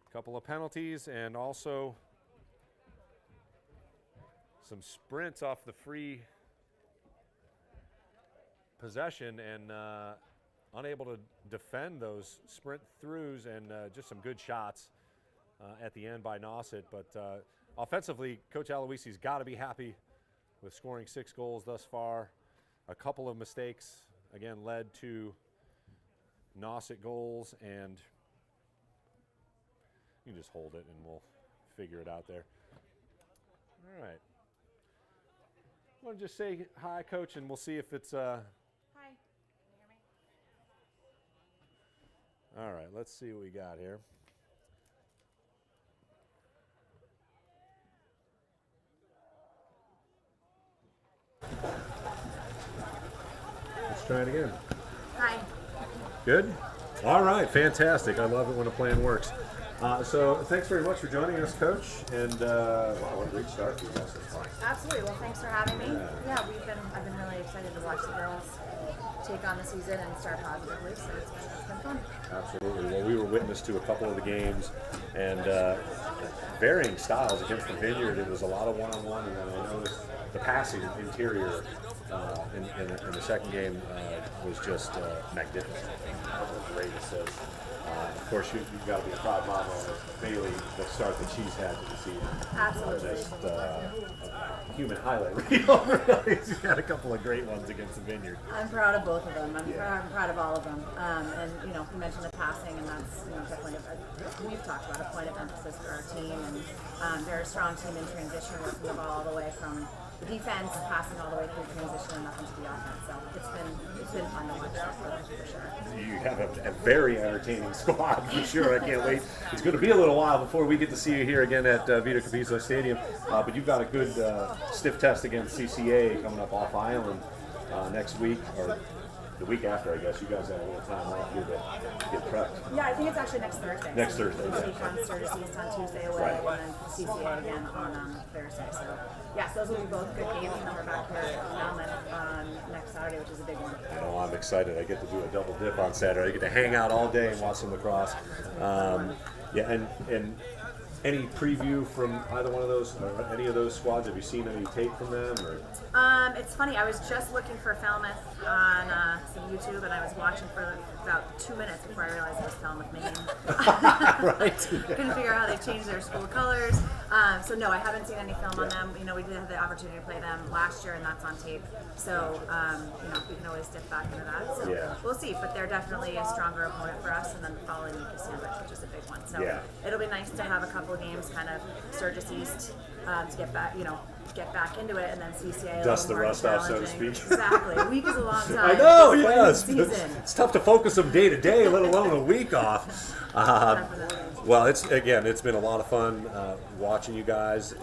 A couple of penalties and also some sprints off the free possession and unable to defend those sprint throughs, and just some good shots at the end by Nauset. But offensively, Coach Aloisi's got to be happy with scoring 6 goals thus far. A couple of mistakes, again, led to Nauset goals, and you can just hold it and we'll figure it out there. All right. I want to just say hi, Coach, and we'll see if it's... Hi, can you hear me? All right, let's see what we got here. Let's try it again. Hi. Good? All right, fantastic. I love it when a plan works. So thanks very much for joining us, Coach. And wow, what a great start for you guys this far. Absolutely. Well, thanks for having me. Yeah, I've been really excited to watch the girls take on the season and start positively. So it's been fun. Absolutely. Well, we were witness to a couple of the games, and varying styles against the Vineyard. It was a lot of one-on-one, and then I noticed the passing interior in the second game was just magnificent. Great assist. Of course, you've got to be a proud mama of Bailey, the start that she's had to the season. Absolutely. Just a human highlight reel. She's had a couple of great ones against the Vineyard. I'm proud of both of them. I'm proud of all of them. And you mentioned the passing, and that's definitely we've talked about a point of emphasis for our team. And they're a strong team in transition, working the ball all the way from the defense, passing all the way through transition and up into the offense. So it's been fun to watch for sure. You have a very entertaining squad for sure. I can't wait. It's going to be a little while before we get to see you here again at Vito Capizzo Stadium. But you've got a good stiff test against CCA coming up off island next week, or the week after, I guess. You guys have a little time off here to get prepped. Yeah, I think it's actually next Thursday. Next Thursday, This yeah. week on Sturgis East on Tuesday away, Right. and then CCA again on Thursday. So, yes, those will be both good games, and then we're back here at Falmouth next Saturday, which is a big one. I know, I'm excited. I get to do a double dip on Saturday. I get to hang out all day and watch some lacrosse. Yeah, and any preview from either one of those, or any of those squads? Have you seen any tape from them? Or? It's funny. I was just looking for Falmouth on some YouTube, and I was watching for about 2 minutes before I realized it was Falmouth, Maine. Right. Couldn't figure out how they changed their school colors. So no, I haven't seen any film on them. We did have the opportunity to play them last year, and that's on tape. So we can always dip back into that. So we'll see. But they're definitely a stronger opponent for us, and then the following week is Sandwich, which is a big one. So it'll be nice to have a couple of games, kind of Sturgis East, to get back into it, and then CCA. Dust the rust off, so to speak. Exactly. A week is a long time. I know, yes. It's tough to focus them day to day, let alone a week off. Well, it's been a lot of fun watching you guys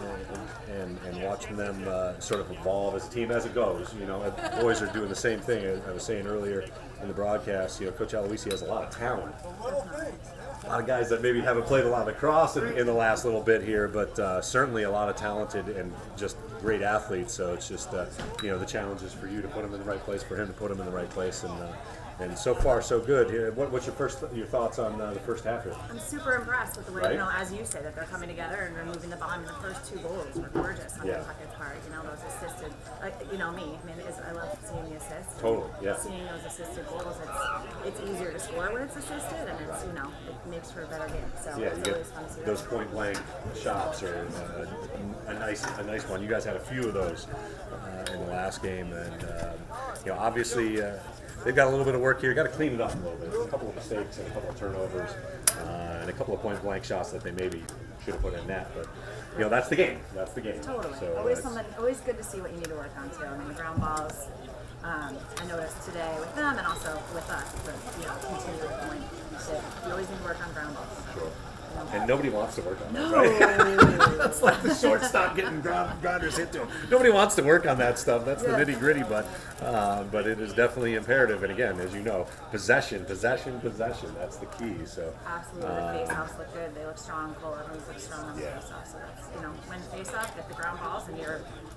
and watching them sort of evolve as a team as it goes. The boys are doing the same thing. As I was saying earlier in the broadcast, Coach Aloisi has a lot of talent. A lot of guys that maybe haven't played a lot of lacrosse in the last little bit here, but certainly a lot of talented and just great athletes. So it's just, the challenge is for you to put them in the right place, for him to put them in the right place, and so far so good. What's your thoughts on the first half here? I'm super impressed with the way, as you say, that they're coming together and they're moving the ball. I mean, the first 2 goals were gorgeous on Nantucket's part. Those assisted, I love seeing the assists. Totally, yeah. Seeing those assisted goals, it's easier to score when it's assisted, and it's, it makes for a better game. So it's always fun to see those point blank shots are a nice one. You guys had a few of those in the last game, and obviously they've got a little bit of work here. Got to clean it up a little bit. A couple of mistakes and a couple of turnovers, and a couple of point blank shots that they maybe should have put in net. But that's the game. That's the game. Totally. So, always good to see what you need to work on too. I mean, the ground balls. I noticed today with them and also with us, but continue the point. You always need to work on ground balls. Sure. And nobody wants to work on that, right? That's like the shortstop getting grounders hit to him. Nobody wants to work on that stuff. That's the nitty gritty, but it is definitely imperative. And again, as you know, possession. That's the key. So absolutely, the face-offs look good. They look strong. Forwards look strong on the face-off. So that's when face-off, get the ground balls, and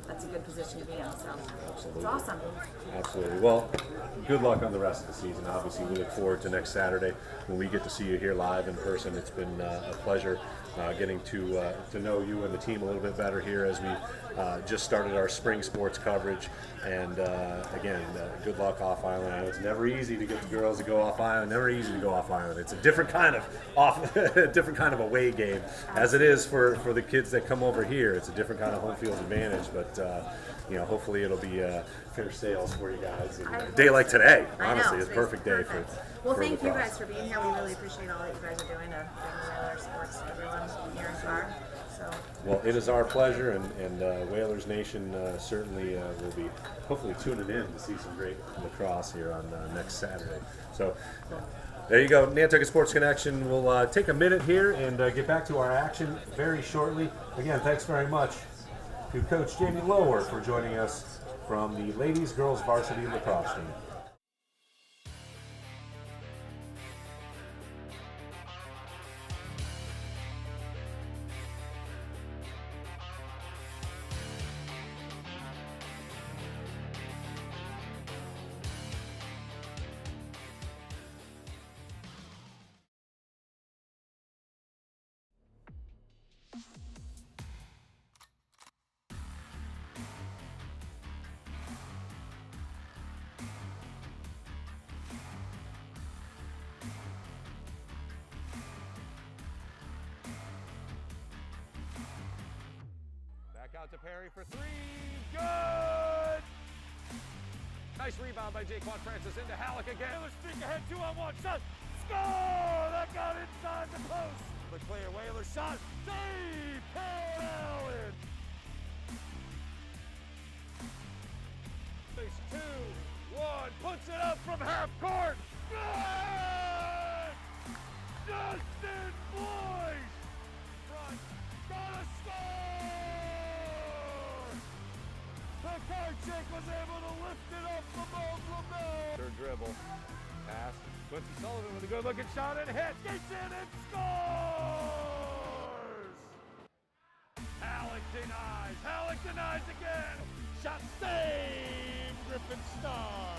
that's a good position to be in. So it's awesome. Absolutely. Well, good luck on the rest of the season. Obviously, we look forward to next Saturday when we get to see you here live in person. It's been a pleasure getting to know you and the team a little bit better here as we just started our spring sports coverage. And again, good luck off island. I know it's never easy to get the girls to go off island. Never easy to go off island. It's a different kind of different kind of away game, as it is for the kids that come over here. It's a different kind of home field advantage, but hopefully it'll be fair sales for you guys. And a day like today, honestly, it's a perfect day for. Well, for thank you lacrosse. guys for being here. We really appreciate all that you guys are doing to bring Whaler sports to everyone here in Far. So. Well, it is our pleasure, and Whalers Nation certainly will be hopefully tuning in to see some great lacrosse here on next Saturday. So there you go, Nantucket Sports Connection. We'll take a minute here and get back to our action very shortly. Again, thanks very much to Coach Jamie Lower for joining us from the Ladies Girls Varsity Lacrosse team. Back out to Perry for three. Good! Nice rebound by Jaquan Francis into Halleck again. Whalers streak ahead, 2-on-1 shot. Score! That got inside the post. The clear Whaler shot. Save! Paul Allen! Face 2-1. Puts it up from half court. Good! Justin Boyce! Front. Gonna score! The card check was able to lift it up above LaBelle. Third dribble. Pass. Quincy Sullivan with a good looking shot and hit. Gets in and scores! Halleck denies. Halleck denies again. Shot saved. Griffin Star.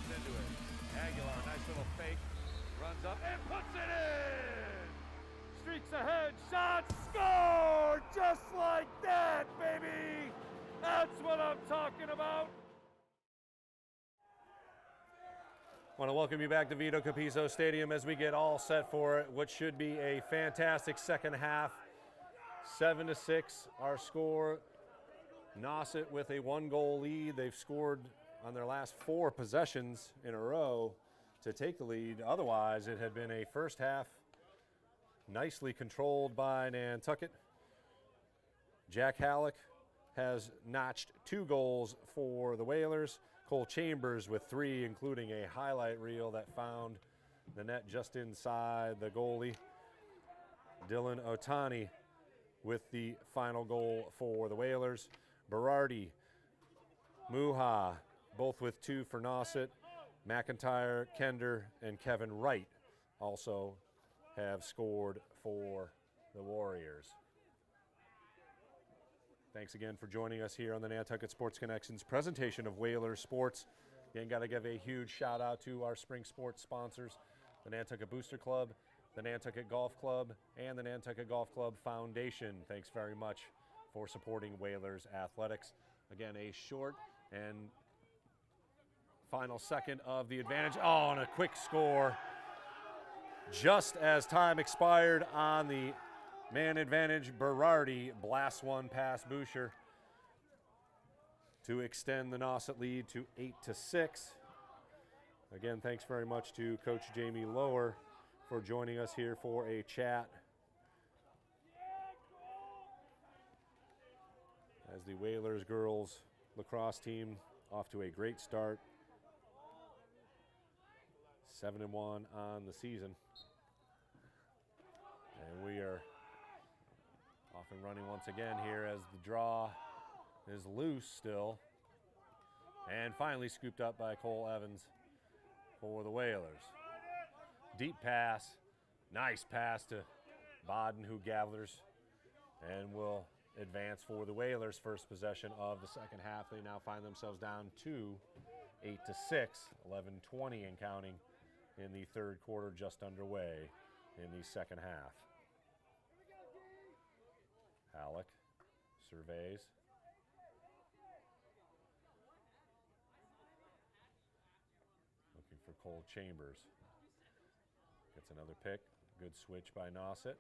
Into it. Aguilar, nice little fake. Runs up and puts it in. Streaks ahead, shot, score! Just like that, baby! That's what I'm talking about. I want to welcome you back to Vito Capizzo Stadium as we get all set for what should be a fantastic second half. 7-6, our score. Nauset with a 1-goal lead. They've scored on their last 4 possessions in a row to take the lead. Otherwise, it had been a first half nicely controlled by Nantucket. Jack Halleck has notched 2 goals for the Whalers. Cole Chambers with 3, including a highlight reel that found the net just inside the goalie. Dylan Otani with the final goal for the Whalers. Berardi, Muha, both with 2 for Nauset. McIntyre, Kender, and Kevin Wright also have scored for the Warriors. Thanks again for joining us here on the Nantucket Sports Connections presentation of Whalers Sports. Again, got to give a huge shout out to our spring sports sponsors, the Nantucket Booster Club, the Nantucket Golf Club, and the Nantucket Golf Club Foundation. Thanks very much for supporting Whalers athletics. Again, a short and final second of the advantage. Oh, and a quick score just as time expired on the man advantage. Berardi blasts one past Boucher to extend the Nauset lead to 8-6. Again, thanks very much to Coach Jamie Lower for joining us here for a chat as the Whalers girls lacrosse team off to a great start. 7-1 on the season. And we are off and running once again here as the draw is loose still. And finally scooped up by Cole Evans for the Whalers. Deep pass, nice pass to Bodden, who gathers and will advance for the Whalers' first possession of the second half. They now find themselves down to 8-6, 11:20 and counting in the third quarter just underway. in the second half. Halleck surveys. Looking for Cole Chambers. Gets another pick. Good switch by Nauset.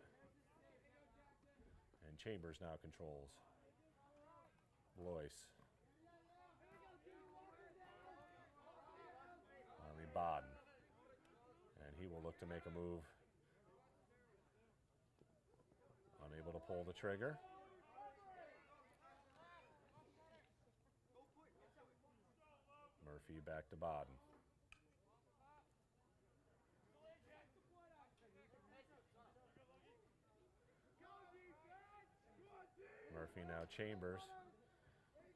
And Chambers now controls. Lois. Finally Baden. And he will look to make a move. Unable to pull the trigger. Murphy back to Baden. Murphy now Chambers.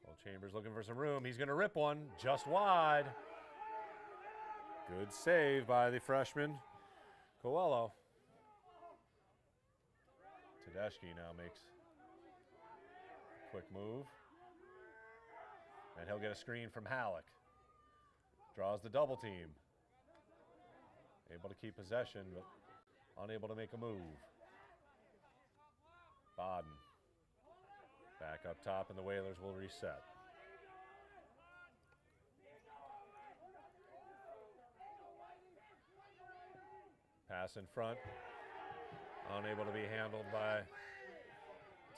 Well, Chambers looking for some room. He's going to rip one just wide. Good save by the freshman, Coelho. Tedeschi now makes a quick move. And he'll get a screen from Halleck. Draws the double team. Able to keep possession, but unable to make a move. Baden. Back up top, and the Whalers will reset. Pass in front. Unable to be handled by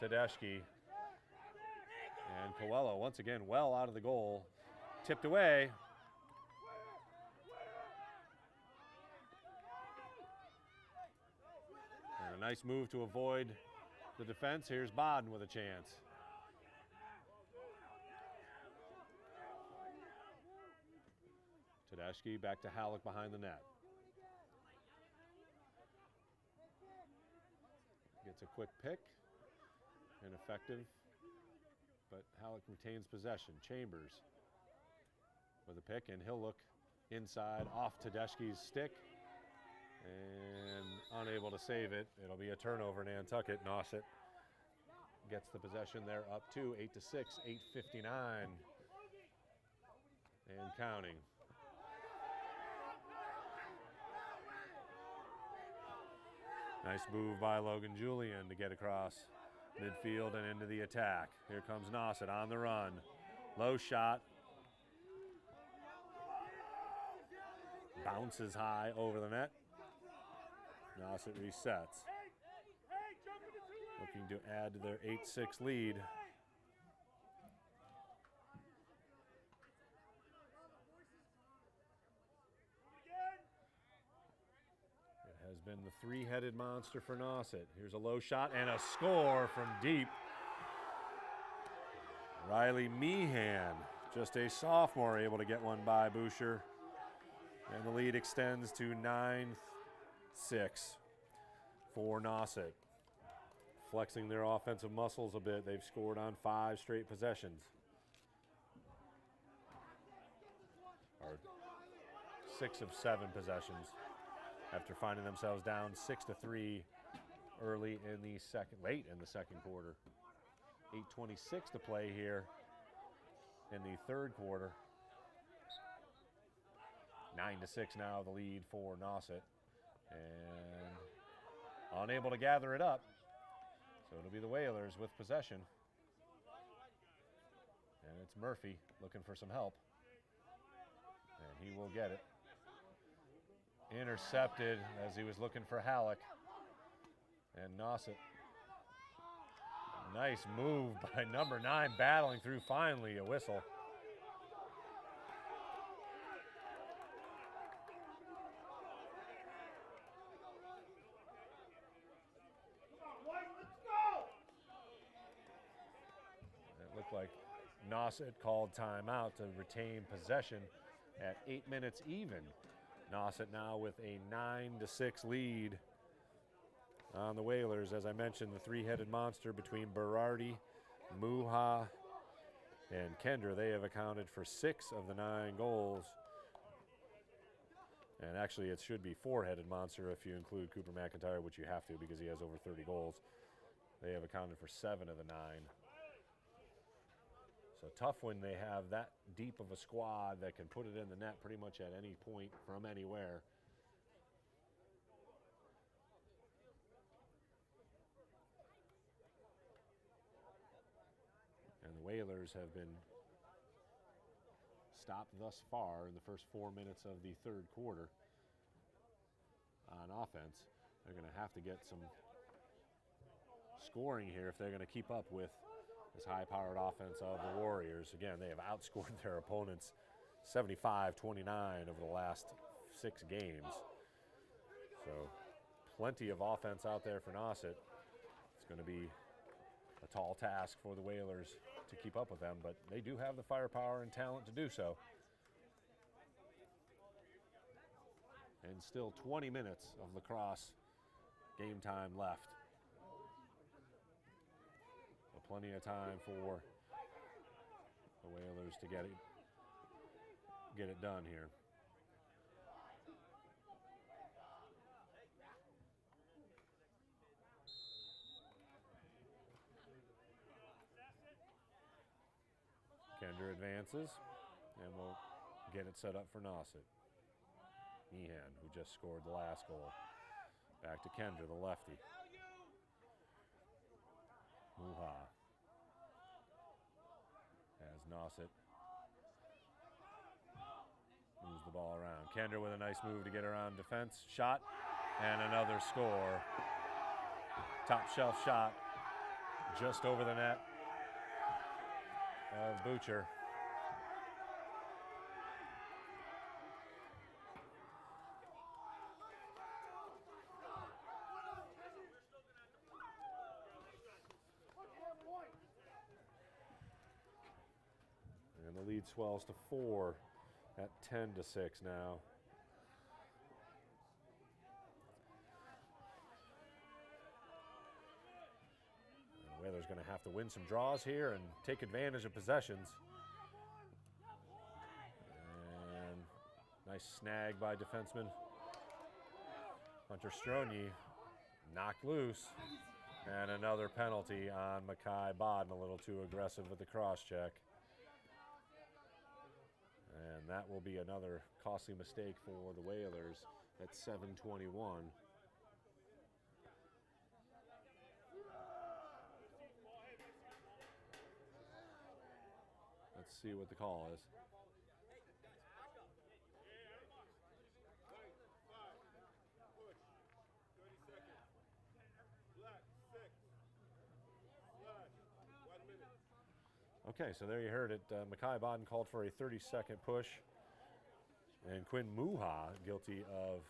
Tedeschi. And Coelho, once again, well out of the goal. Tipped away. And a nice move to avoid the defense. Here's Baden with a chance. Tedeschi back to Halleck behind the net. Gets a quick pick. Ineffective. But Halleck retains possession. Chambers with a pick, and he'll look inside off Tedeschi's stick. And unable to save it. It'll be a turnover, Nantucket. Nauset gets the possession there up to 8-6, 8:59 and counting. Nice move by Logan Julian to get across midfield and into the attack. Here comes Nauset on the run. Low shot. Bounces high over the net. Nauset resets. Looking to add to their 8-6 lead. It has been the three-headed monster for Nauset. Here's a low shot and a score from deep. Riley Meehan, just a sophomore, able to get one by Boucher. And the lead extends to 9-6 for Nauset. Flexing their offensive muscles a bit, they've scored on 5 straight possessions. Or 6 of 7 possessions after finding themselves down 6-3 early in the late in the second quarter. 8:26 to play here in the third quarter. 9-6 now the lead for Nauset, and unable to gather it up. So it'll be the Whalers with possession. And it's Murphy looking for some help. And he will get it. Intercepted as he was looking for Halleck. And Nauset. Nice move by number 9, battling through finally, a whistle. It looked like Nauset called timeout to retain possession at 8 minutes even. Nauset now with a 9-6 lead on the Whalers. As I mentioned, the three-headed monster between Berardi, Muha, and Kendra. They have accounted for 6 of the 9 goals. And actually, it should be four-headed monster if you include Cooper McIntyre, which you have to because he has over 30 goals. They have accounted for 7 of the 9. So tough when they have that deep of a squad that can put it in the net pretty much at any point from anywhere. Whalers have been stopped thus far in the first 4 minutes of the third quarter on offense. They're going to have to get some scoring here if they're going to keep up with this high-powered offense of the Warriors. Again, they have outscored their opponents 75-29 over the last 6 games. So plenty of offense out there for Nauset. It's going to be a tall task for the Whalers to keep up with them, but they do have the firepower and talent to do so. And still 20 minutes of lacrosse game time left. So plenty of time for the Whalers to get it done here. Kender advances, and we'll get it set up for Nauset. Meehan, who just scored the last goal. Back to Kender, the lefty. Muha. As Nauset moves the ball around. Kender with a nice move to get around defense. Shot, and another score. Top shelf shot, just over the net of Butcher. And the lead swells to 4 at 10-6 now. Whalers going to have to win some draws here and take advantage of possessions. And nice snag by defenseman Hunter Stronyi, knocked loose. And another penalty on Mackay Bodden, a little too aggressive with the cross check. And that will be another costly mistake for the Whalers at 7:21. Let's see what the call is. Okay, so there you heard it. Mackay Bodden called for a 30-second push. And Quinn Muha guilty of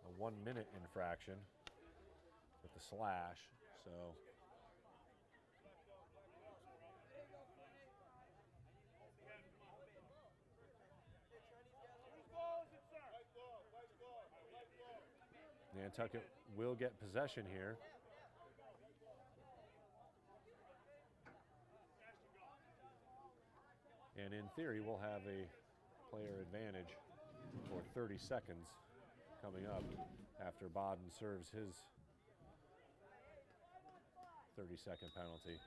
a 1-minute infraction with the slash. So Nantucket will get possession here. And in theory, we'll have a player advantage for 30 seconds coming up after Bodden serves his 30-second penalty.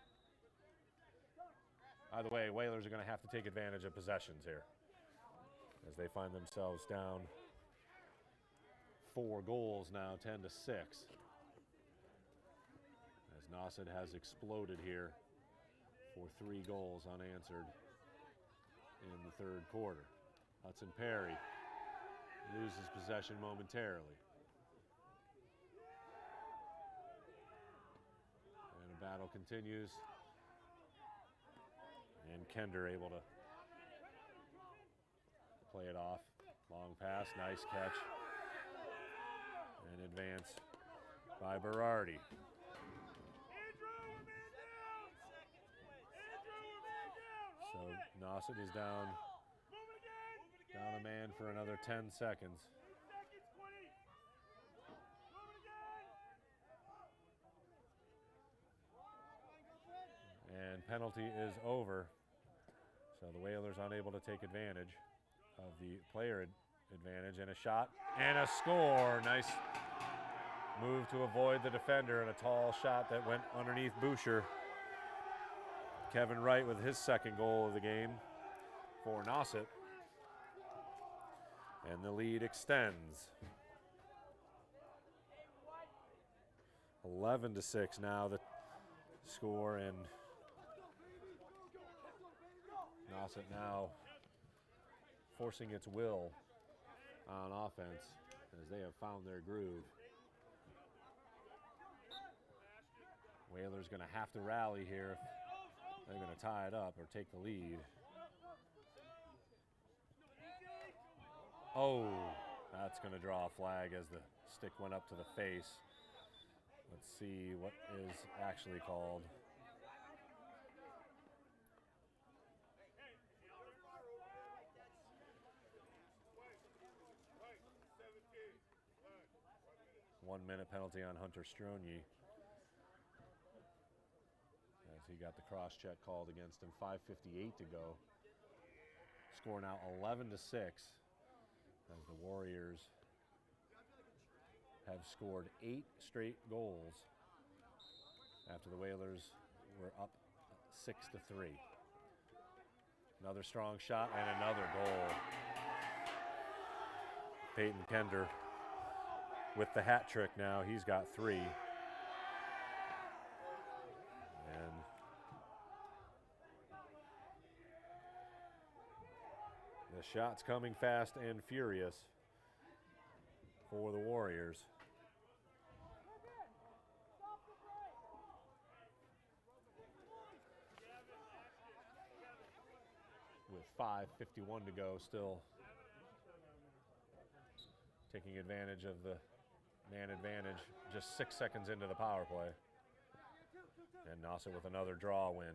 By the way, Whalers are going to have to take advantage of possessions here as they find themselves down 4 goals now, 10-6. As Nauset has exploded here for 3 goals unanswered in the third quarter. Hudson Perry loses possession momentarily. And the battle continues. And Kender able to play it off. Long pass, nice catch. And advance by Berardi. So Nauset is down a man for another 10 seconds. And penalty is over. So the Whalers unable to take advantage of the player advantage, and a shot and a score. Nice move to avoid the defender and a tall shot that went underneath Boucher. Kevin Wright with his second goal of the game for Nauset. And the lead extends. 11-6 now the score, and Nauset now forcing its will on offense as they have found their groove. Whalers going to have to rally here if they're going to tie it up or take the lead. Oh, that's going to draw a flag as the stick went up to the face. Let's see what is actually called. One-minute penalty on Hunter Stronyi as he got the cross-check called against him. 5:58 to go. Score now 11-6 as the Warriors have scored 8 straight goals after the Whalers were up 6-3. Another strong shot and another goal. Peyton Kender with the hat trick now. He's got 3. And the shots coming fast and furious for the Warriors. With 5:51 to go, still taking advantage of the man advantage just 6 seconds into the power play. And Nauset with another draw win.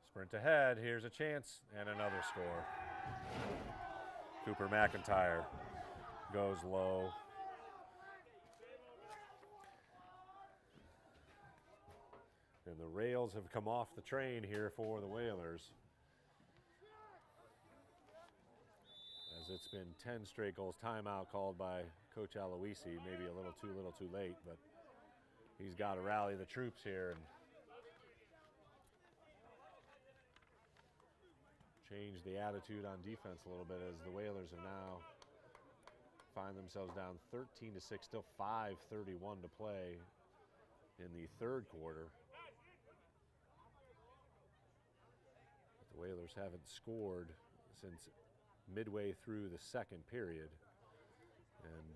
Sprint ahead, here's a chance, and another score. Cooper McIntyre goes low. And the rails have come off the train here for the Whalers, as it's been 10 straight goals. Timeout called by Coach Aloisi, maybe a little too late, but he's got to rally the troops here and change the attitude on defense a little bit, as the Whalers have now find themselves down 13-6, still 5:31 to play in the third quarter. The Whalers haven't scored since midway through the second period, and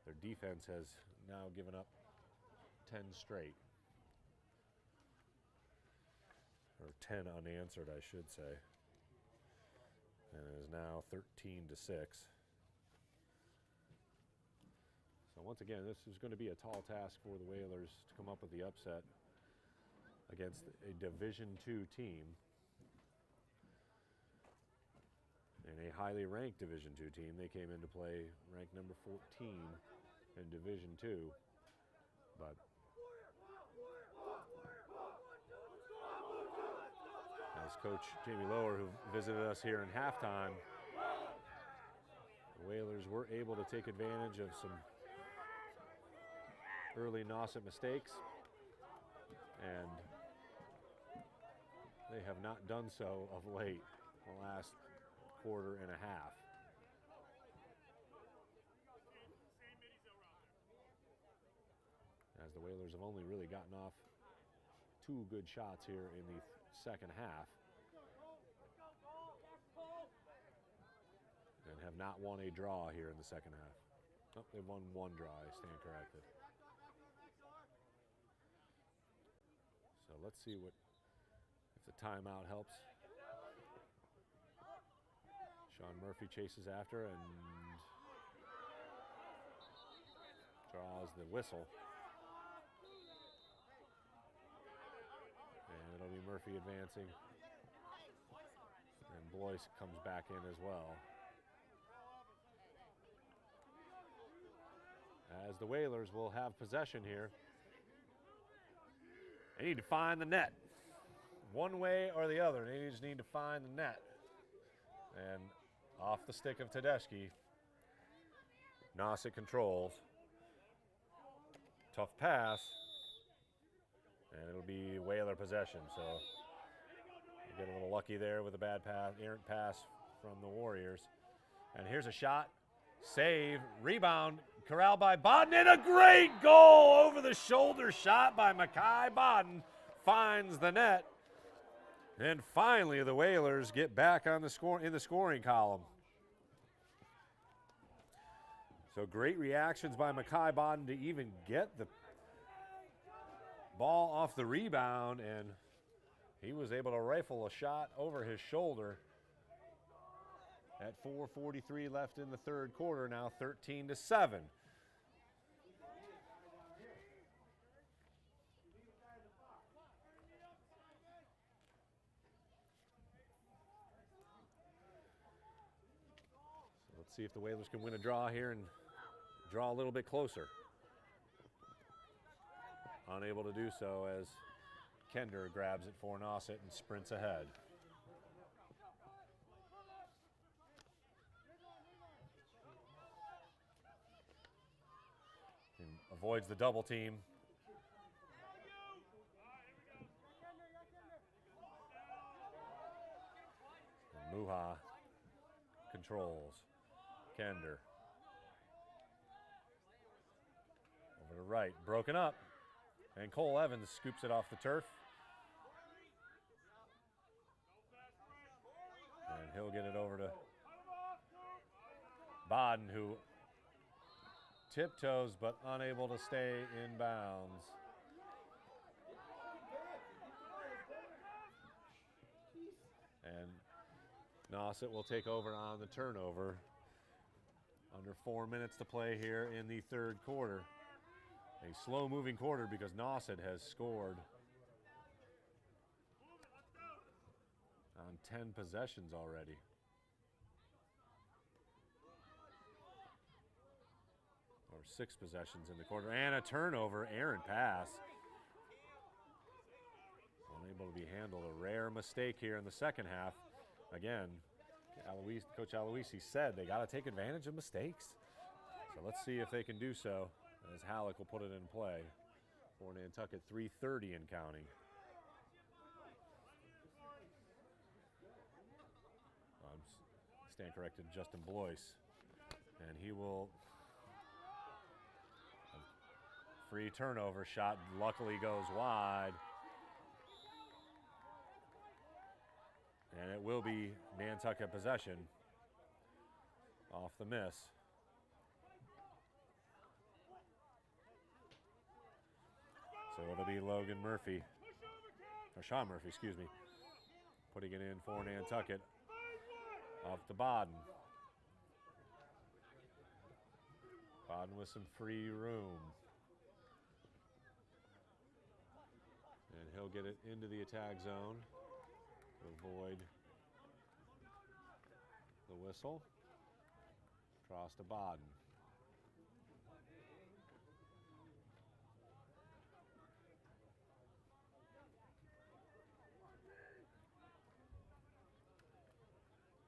their defense has now given up 10 straight, or 10 unanswered, I should say, and it is now 13-6. So once again, this is going to be a tall task for the Whalers to come up with the upset against a Division II team, and a highly ranked Division II team. They came into play ranked number 14 in Division II, but as Coach Jamie Lower, who visited us here in halftime, the Whalers were able to take advantage of some early Nauset mistakes, and they have not done so of late, the last quarter and a half. As the Whalers have only really gotten off 2 good shots here in the second half, and have not won a draw here in the second half. Oh, they've won 1 draw, I stand corrected. So let's see what, if the timeout helps. Sean Murphy chases after and draws the whistle. And it'll be Murphy advancing. And Blois comes back in as well. As the Whalers will have possession here. They need to find the net. One way or the other, they just need to find the net. And off the stick of Tedeschi, Nauset controls. Tough pass, and it'll be Whaler possession. So you get a little lucky there with a bad pass, errant pass from the Warriors. And here's a shot, Save, rebound, corralled by Bodden, and a great goal over the shoulder shot by Makai Bodden. Finds the net. And finally, the Whalers get back on the scoring column. So great reactions by Makai Bodden to even get the ball off the rebound, and he was able to rifle a shot over his shoulder. At 4:43 left in the third quarter, now 13-7. Let's see if the Whalers can win a draw here and draw a little bit closer. Unable to do so as Kender grabs it for Nauset and sprints ahead. And avoids the double team. And Muha controls. Kender. Over to right, broken up. And Cole Evans scoops it off the turf. And he'll get it over to Bodden, who tiptoes but unable to stay in bounds. And Nauset will take over on the turnover. Under 4 minutes to play here in the third quarter. A slow-moving quarter because Nauset has scored on 10 possessions already. Or 6 possessions in the quarter. And a turnover, errant pass. Unable to be handled. A rare mistake here in the second half. Again, Coach Aloisi said they got to take advantage of mistakes. So let's see if they can do so as Halleck will put it in play for Nantucket, 3:30 and counting. Stand corrected, Justin Blois. And he will, free turnover shot luckily goes wide. And it will be Nantucket possession off the miss. So it'll be Logan Murphy, or Sean Murphy, excuse me, putting it in for Nantucket. Off to Bodden. Bodden with some free room. And he'll get it into the attack zone to avoid the whistle. Cross to Bodden.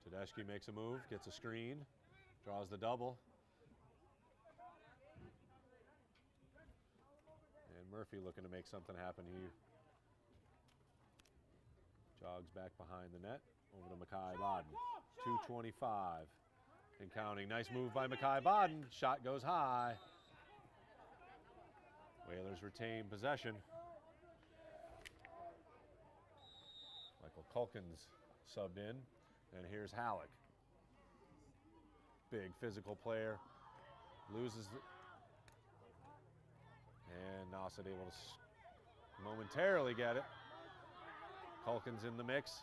Tedeschi makes a move, gets a screen, draws the double. And Murphy looking to make something happen. He jogs back behind the net, over to Makai Bodden. 2:25 and counting. Nice move by Makai Bodden. Shot goes high. Whalers retain possession. Michael Culkins subbed in. And here's Halleck. Big physical player. Loses it. And Nauset able to momentarily get it. Culkins in the mix.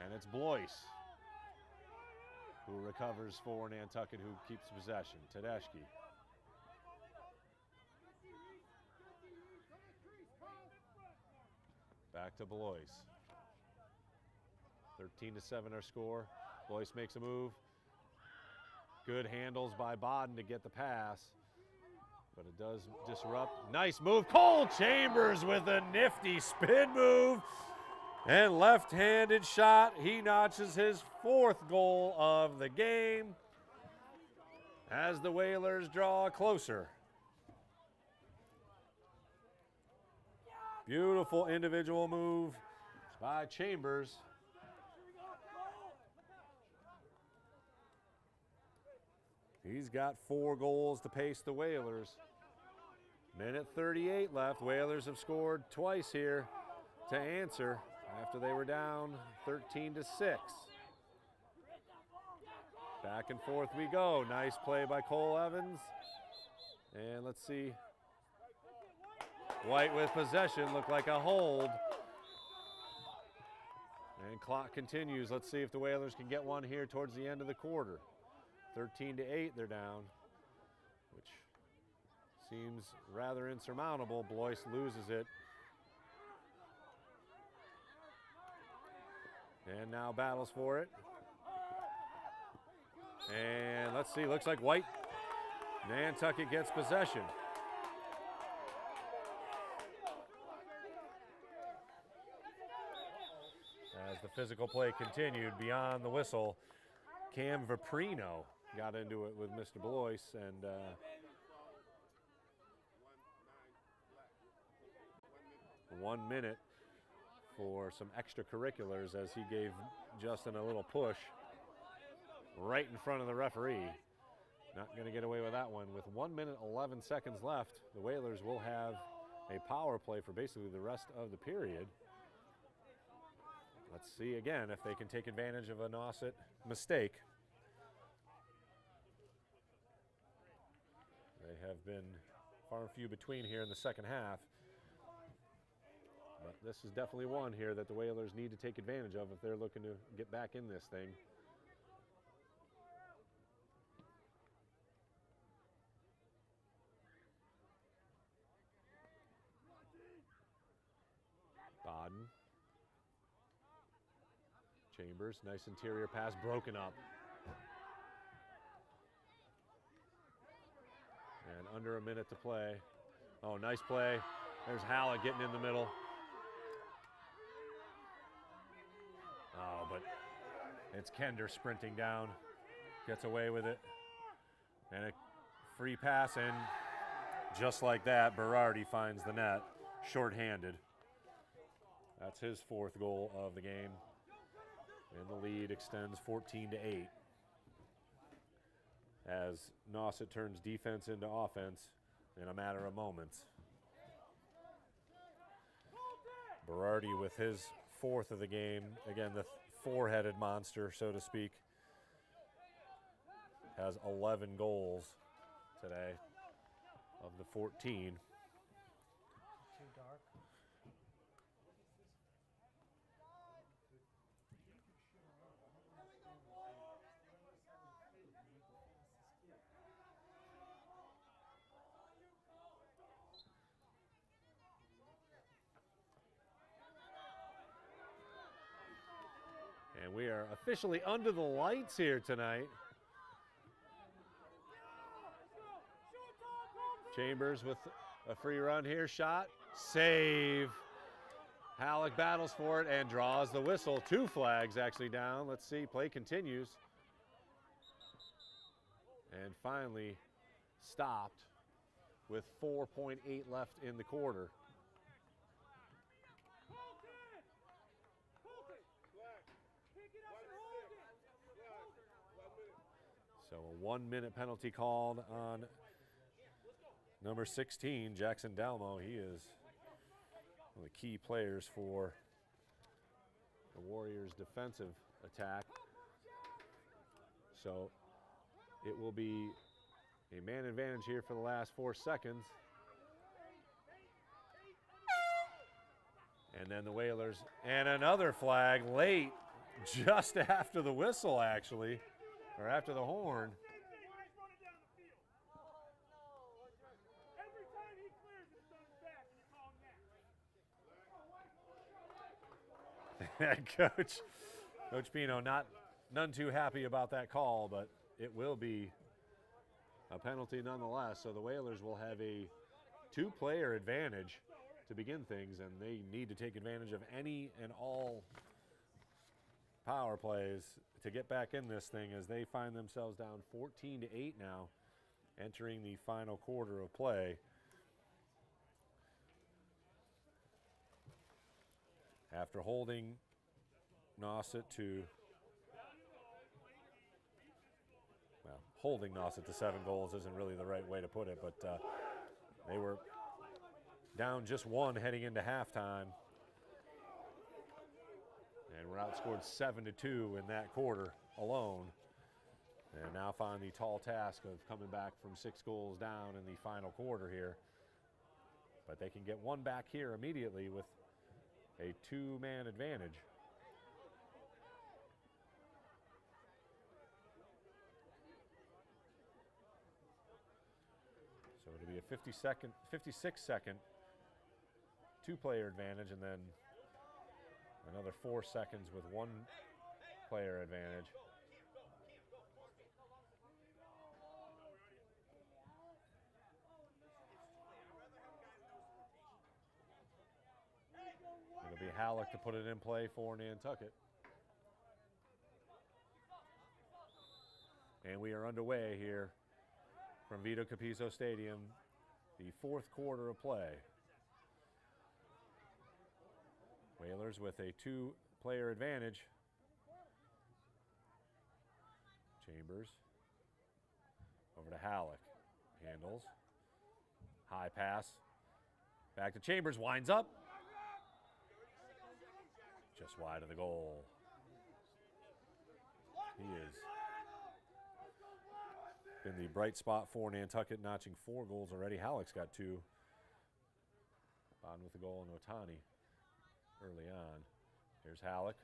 And it's Blois who recovers for Nantucket, who keeps possession. Tedeschi. Back to Blois. 13-7 our score. Blois makes a move. Good handles by Bodden to get the pass, but it does disrupt. Nice move. Cole Chambers with a nifty spin move and left-handed shot. He notches his 4th goal of the game as the Whalers draw closer. Beautiful individual move by Chambers. He's got 4 goals to pace the Whalers. Minute 38 left. Whalers have scored twice here to answer after they were down 13-6. Back and forth we go. Nice play by Cole Evans. And let's see. White with possession, looked like a hold. And clock continues. Let's see if the Whalers can get one here towards the end of the quarter. 13-8 they're down, which seems rather insurmountable. Blois loses it. And now battles for it. And let's see, looks like White. Nantucket gets possession. As the physical play continued beyond the whistle, Cam Vaprino got into it with Mr. Blois, and 1 minute for some extracurriculars as he gave Justin a little push right in front of the referee. Not going to get away with that one. With 1 minute 11 seconds left, the Whalers will have a power play for basically the rest of the period. Let's see again if they can take advantage of a Nauset mistake. They have been far and few between here in the second half. But this is definitely one here that the Whalers need to take advantage of if they're looking to get back in this thing. Baden. Chambers, nice interior pass, broken up. And under a minute to play. Oh, nice play. There's Hallett getting in the middle. Oh, but it's Kender sprinting down. Gets away with it. And a free pass, and just like that, Berardi finds the net, shorthanded. That's his 4th goal of the game. And the lead extends 14-8. As Nauset turns defense into offense in a matter of moments. Berardi with his 4th of the game. Again, the 4-headed monster, so to speak, has 11 goals today of the 14. Too dark. And we are officially under the lights here tonight. Chambers with a free run here, shot, save. Halleck battles for it and draws the whistle. 2 flags actually down. Let's see, play continues. And finally stopped with 4.8 left in the quarter. So a 1 minute penalty called on number 16, Jackson Dalmo. He is one of the key players for the Warriors' defensive attack. So it will be a man advantage here for the last 4 seconds. And then the Whalers, and another flag late, just after the whistle actually. Or after the horn. Coach Pino, none too happy about that call, but it will be a penalty nonetheless. So the Whalers will have a 2-player advantage to begin things, and they need to take advantage of any and all power plays to get back in this thing as they find themselves down 14-8 now, entering the final quarter of play. After holding Nauset to, well, holding Nauset to 7 goals isn't really the right way to put it, but they were down just 1 heading into halftime. And we're outscored 7-2 in that quarter alone. And now find the tall task of coming back from 6 goals down in the final quarter here. But they can get 1 back here immediately with a 2-man advantage. So it'll be a 56-second 2-player advantage, and then another 4 seconds with 1-player advantage. It'll be Halleck to put it in play for Nantucket. And we are underway here from Vito Capizzo Stadium, the 4th quarter of play. Whalers with a 2-player advantage. Chambers over to Halleck. Handles. High pass. Back to Chambers. Winds up. Just wide of the goal. He is been the bright spot for Nantucket, notching 4 goals already. Halleck's got 2. Bond with the goal in Otani early on. Here's Halleck.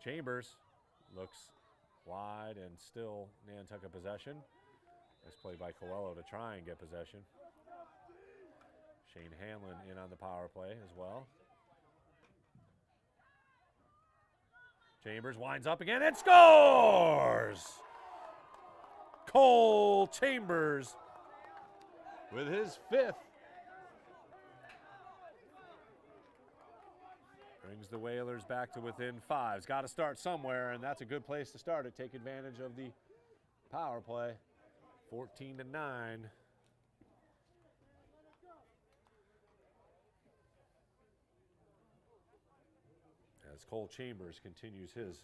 Chambers looks wide and still Nantucket possession. Nice play by Coelho to try and get possession. Shane Hanlon in on the power play as well. Chambers winds up again and scores! Cole Chambers with his 5th. Brings the Whalers back to within 5. It's got to start somewhere, and that's a good place to start it. Take advantage of the power play. 14-9. As Cole Chambers continues his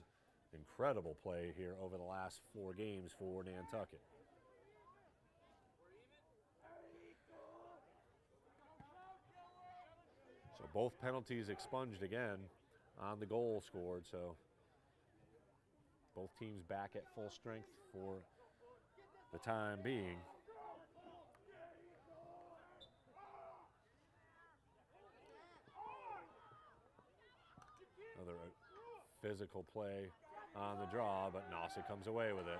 incredible play here over the last 4 games for Nantucket. So both penalties expunged again on the goal scored, so both teams back at full strength for the time being. Another physical play on the draw, but Nauset comes away with it.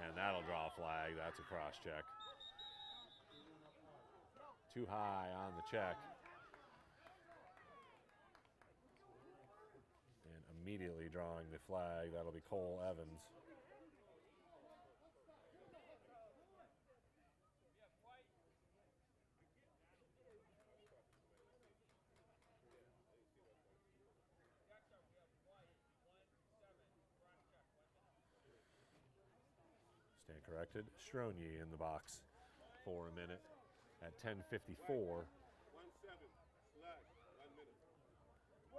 And that'll draw a flag. That's a cross check. Too high on the check. And immediately drawing the flag, that'll be Cole Evans. Stand corrected. Stronier in the box for a minute at 10:54.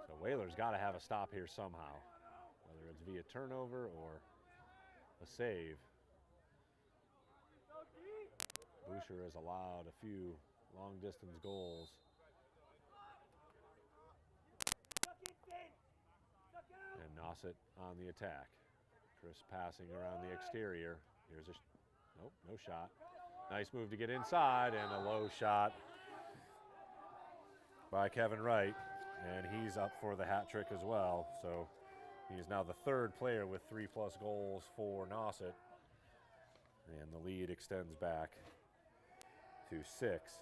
So Whalers got to have a stop here somehow, whether it's via turnover or a save. Boucher has allowed a few long-distance goals. And Nauset on the attack. Chris passing around the exterior. Here's a, nope, no shot. Nice move to get inside, and a low shot by Kevin Wright. And he's up for the hat trick as well. So he is now the 3rd player with 3+ goals for Nauset. And the lead extends back to 6,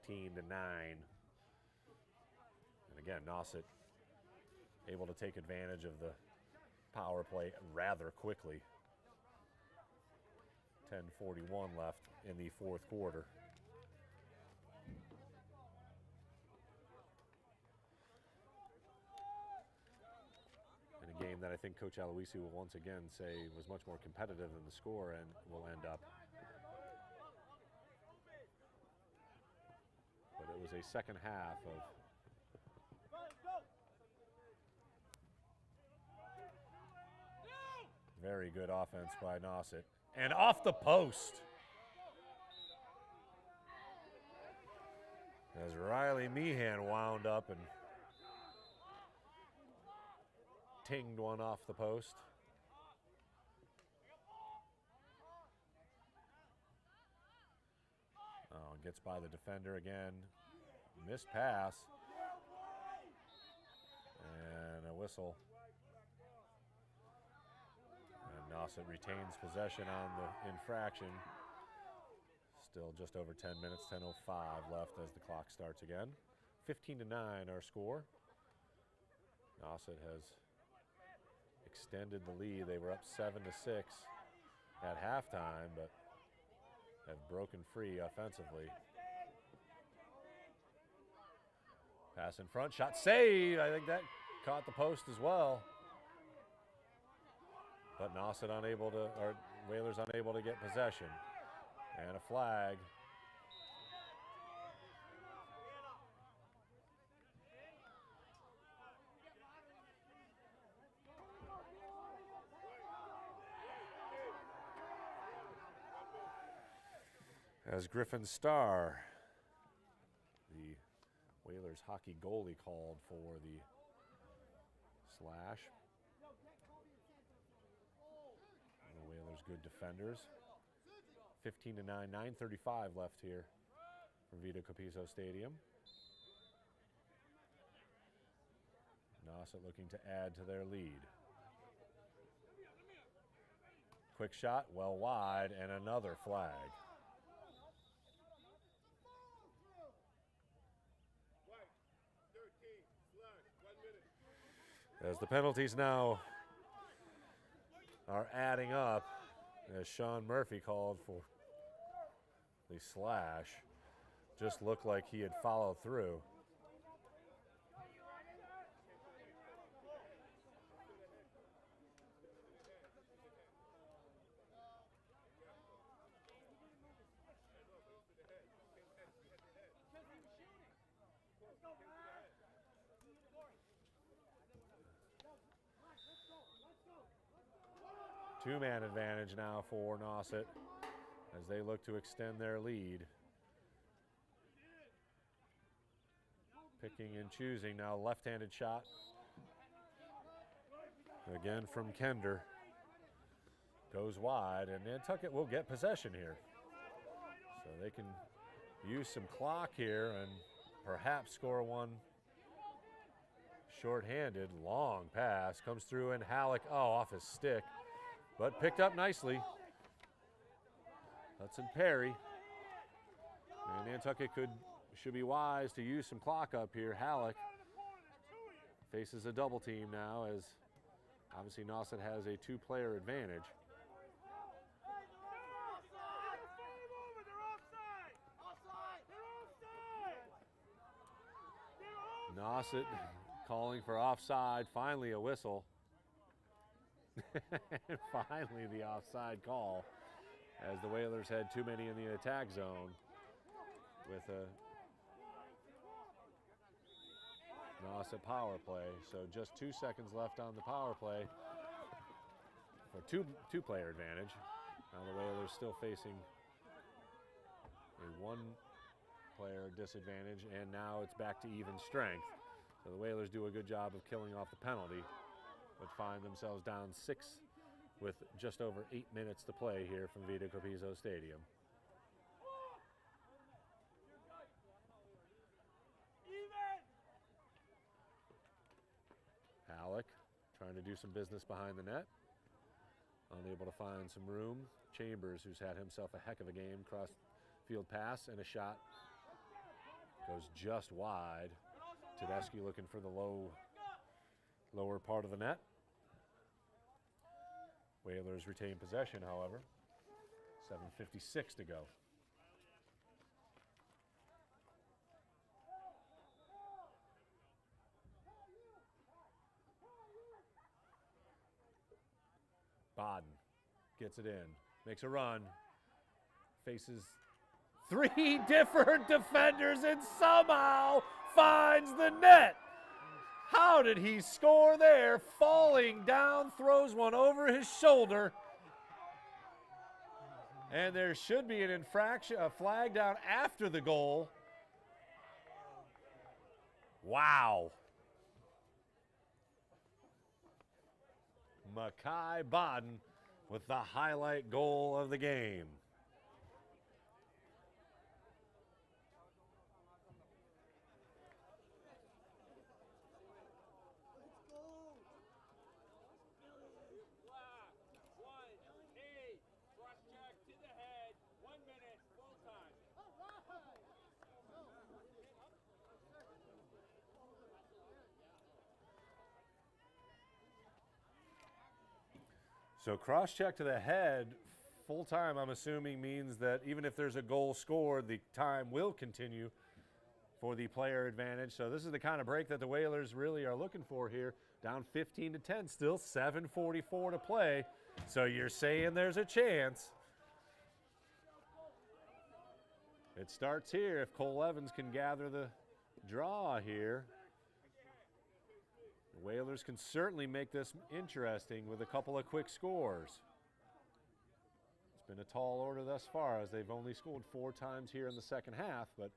15-9. And again, Nauset able to take advantage of the power play rather quickly. 10:41 left in the 4th quarter. In a game that I think Coach Aloisi will once again say was much more competitive than the score and will end up. But it was a second half of Very good offense by Nauset. And off the post. As Riley Meehan wound up and tinged one off the post. Oh, gets by the defender again. Missed pass. And a whistle. And Nauset retains possession on the infraction. Still just over 10 minutes, 10:05 left as the clock starts again. 15-9 our score. Nauset has extended the lead. They were up 7-6 at halftime, but have broken free offensively. Pass in front, shot saved. I think that caught the post as well. But Nauset unable to, or Whalers unable to get possession. And a flag. As Griffin Starr, the Whalers hockey goalie, called for the slash. And the Whalers good defenders. 15-9, 9:35 left here from Vito Capizzo Stadium. Nauset looking to add to their lead. Quick shot, well wide, and another flag. As the penalties now are adding up, as Sean Murphy called for the slash, just looked like he had followed through. Two-man advantage now for Nauset as they look to extend their lead. Picking and choosing now, left-handed shot. Again from Kender. Goes wide, and Nantucket will get possession here. So they can use some clock here and perhaps score one shorthanded. Long pass comes through, and Halleck, off his stick, but picked up nicely. Hudson Perry. And Nantucket should be wise to use some clock up here. Halleck faces a double team now, as obviously Nauset has a two-player advantage. Nauset calling for offside, finally a whistle. And finally the offside call, as the Whalers had too many in the attack zone with a Nauset power play. So just 2 seconds left on the power play for two-player advantage. Now the Whalers still facing a one-player disadvantage, and now it's back to even strength. So the Whalers do a good job of killing off the penalty, but find themselves down 6 with just over 8 minutes to play here from Vito Capizzo Stadium. Halleck trying to do some business behind the net. Unable to find some room. Chambers, who's had himself a heck of a game, cross field pass and a shot. Goes just wide. Tedeschi looking for the lower part of the net. Whalers retain possession, however. 7:56 to go. Baden gets it in, makes a run, faces 3 different defenders and somehow finds the net. How did he score there? Falling down, throws one over his shoulder. And there should be an infraction, a flag down after the goal. Wow. Makai Bodden with the highlight goal of the game. So cross-check to the head, full time, I'm assuming, means that even if there's a goal scored, the time will continue for the player advantage. So this is the kind of break that the Whalers really are looking for here. Down 15-10, still 7:44 to play. So you're saying there's a chance. It starts here if Cole Evans can gather the draw here. The Whalers can certainly make this interesting with a couple of quick scores. It's been a tall order thus far as they've only scored 4 times here in the second half, but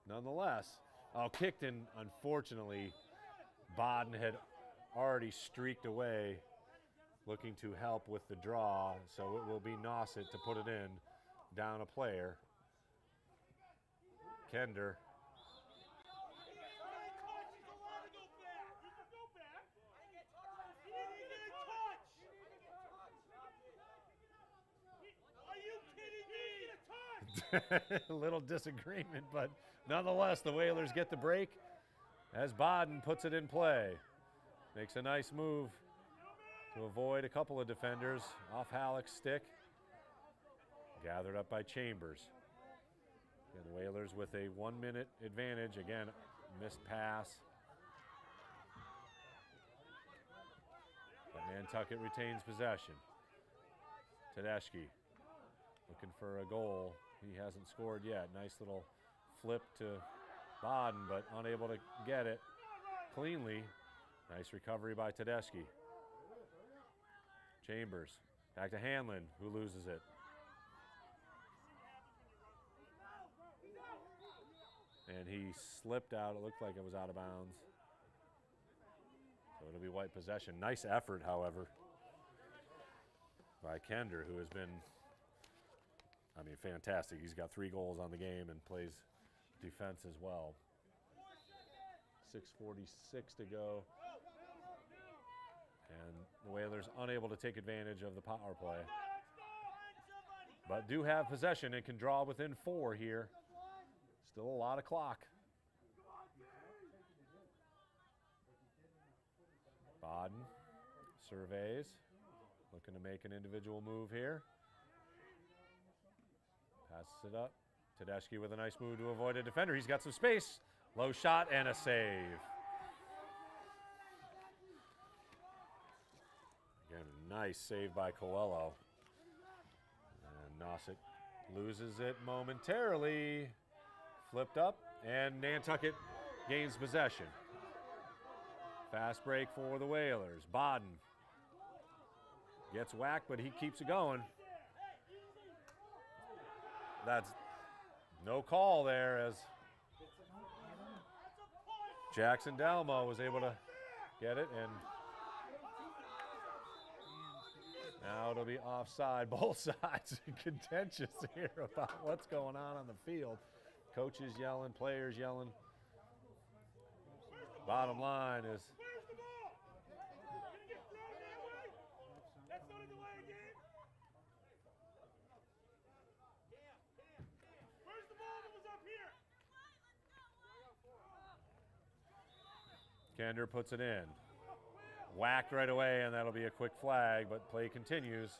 nonetheless. Oh, kicked in, unfortunately. Bodden had already streaked away looking to help with the draw, so it will be Nauset to put it in, down a player. Kender. A little disagreement, but nonetheless, the Whalers get the break as Bodden puts it in play. Makes a nice move to avoid a couple of defenders off Halleck's stick. Gathered up by Chambers. And the Whalers with a 1-minute advantage. Again, missed pass. But Nantucket retains possession. Tedeschi looking for a goal. He hasn't scored yet. Nice little flip to Bodden, but unable to get it cleanly. Nice recovery by Tedeschi. Chambers back to Hanlon, who loses it. And he slipped out. It looked like it was out of bounds. So it'll be white possession. Nice effort, however, by Kender, who has been, fantastic. He's got 3 goals on the game and plays defense as well. 6:46 to go. And the Whalers unable to take advantage of the power play. But do have possession and can draw within 4 here. Still a lot of clock. Bodden surveys, looking to make an individual move here. Passes it up. Tedeschi with a nice move to avoid a defender. He's got some space. Low shot and a save. Again, a nice save by Coelho. And Nauset loses it momentarily. Flipped up, and Nantucket gains possession. Fast break for the Whalers. Bodden gets whacked, but he keeps it going. That's no call there as Jackson Dalmo was able to get it, and now it'll be offside. Both sides contentious here about what's going on the field. Coaches yelling, players yelling. Bottom line is Kender puts it in. Whacked right away, and that'll be a quick flag, but play continues.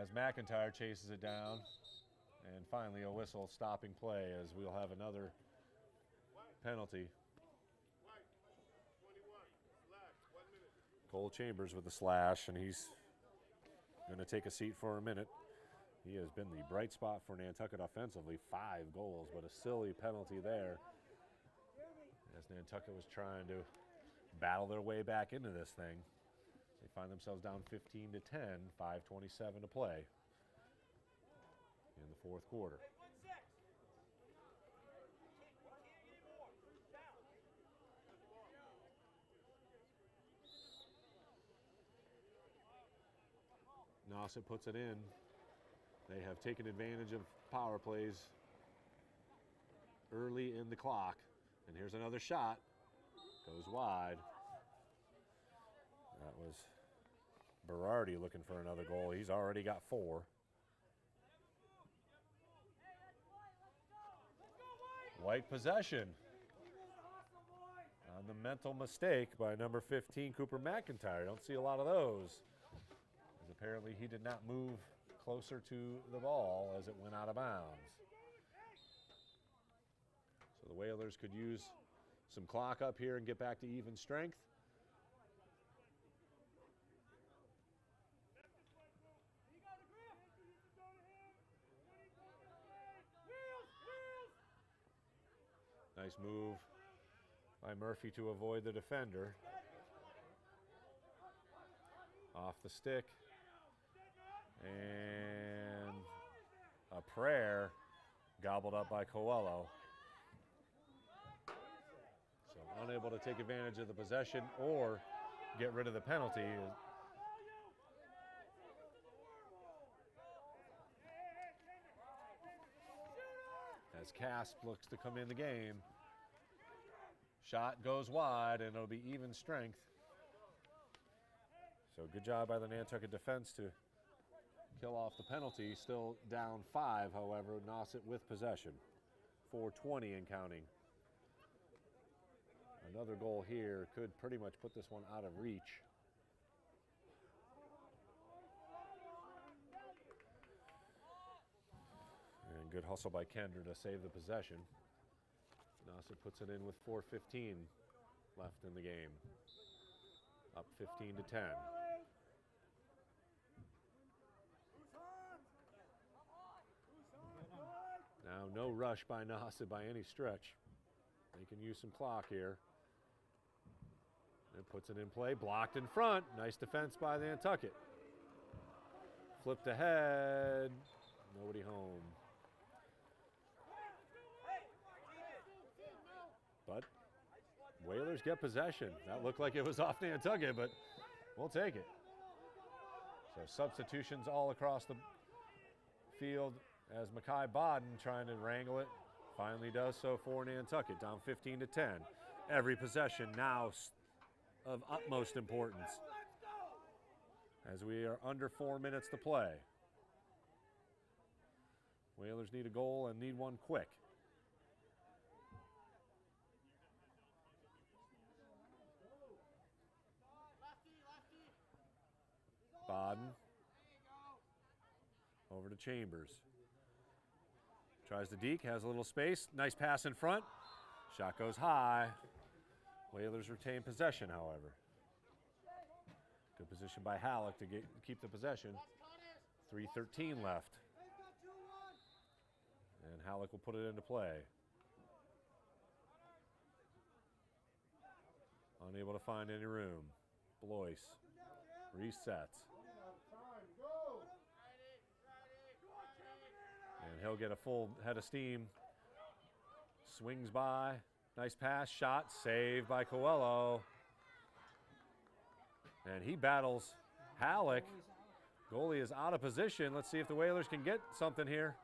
As McIntyre chases it down, and finally a whistle stopping play as we'll have another penalty. Cole Chambers with the slash, and he's going to take a seat for a minute. He has been the bright spot for Nantucket offensively, 5 goals, but a silly penalty there as Nantucket was trying to battle their way back into this thing. They find themselves down 15 to 10, 5:27 to play in the fourth quarter. Nauset puts it in. They have taken advantage of power plays early in the clock. And here's another shot. Goes wide. That was Berardi looking for another goal. He's already got 4. White possession. On the mental mistake by number 15, Cooper McIntyre. Don't see a lot of those. As apparently he did not move closer to the ball as it went out of bounds. So the Whalers could use some clock up here and get back to even strength. Nice move by Murphy to avoid the defender. Off the stick. And a prayer gobbled up by Coelho. So unable to take advantage of the possession or get rid of the penalty. As Casp looks to come in the game. Shot goes wide and it'll be even strength. So good job by the Nantucket defense to kill off the penalty. Still down 5, however, Nauset with possession. 4:20 and counting. Another goal here could pretty much put this one out of reach. And good hustle by Kender to save the possession. Nauset puts it in with 4:15 left in the game. Up 15 to 10. Now no rush by Nauset by any stretch. They can use some clock here. And puts it in play, blocked in front. Nice defense by the Nantucket. Flipped ahead, nobody home. But Whalers get possession. That looked like it was off Nantucket, but we'll take it. So substitutions all across the field as Mackay Bodden trying to wrangle it. Finally does so for Nantucket, down 15 to 10. Every possession now of utmost importance as we are under 4 minutes to play. Whalers need a goal and need one quick. Bodden over to Chambers. Tries to deke, has a little space. Nice pass in front. Shot goes high. Whalers retain possession, however. Good position by Halleck to keep the possession. 3:13 left. And Halleck will put it into play. Unable to find any room. Blois resets. And he'll get a full head of steam. Swings by. Nice pass, shot, saved by Coelho. And he battles Halleck. Goalie is out of position. Let's see if the Whalers can get something here.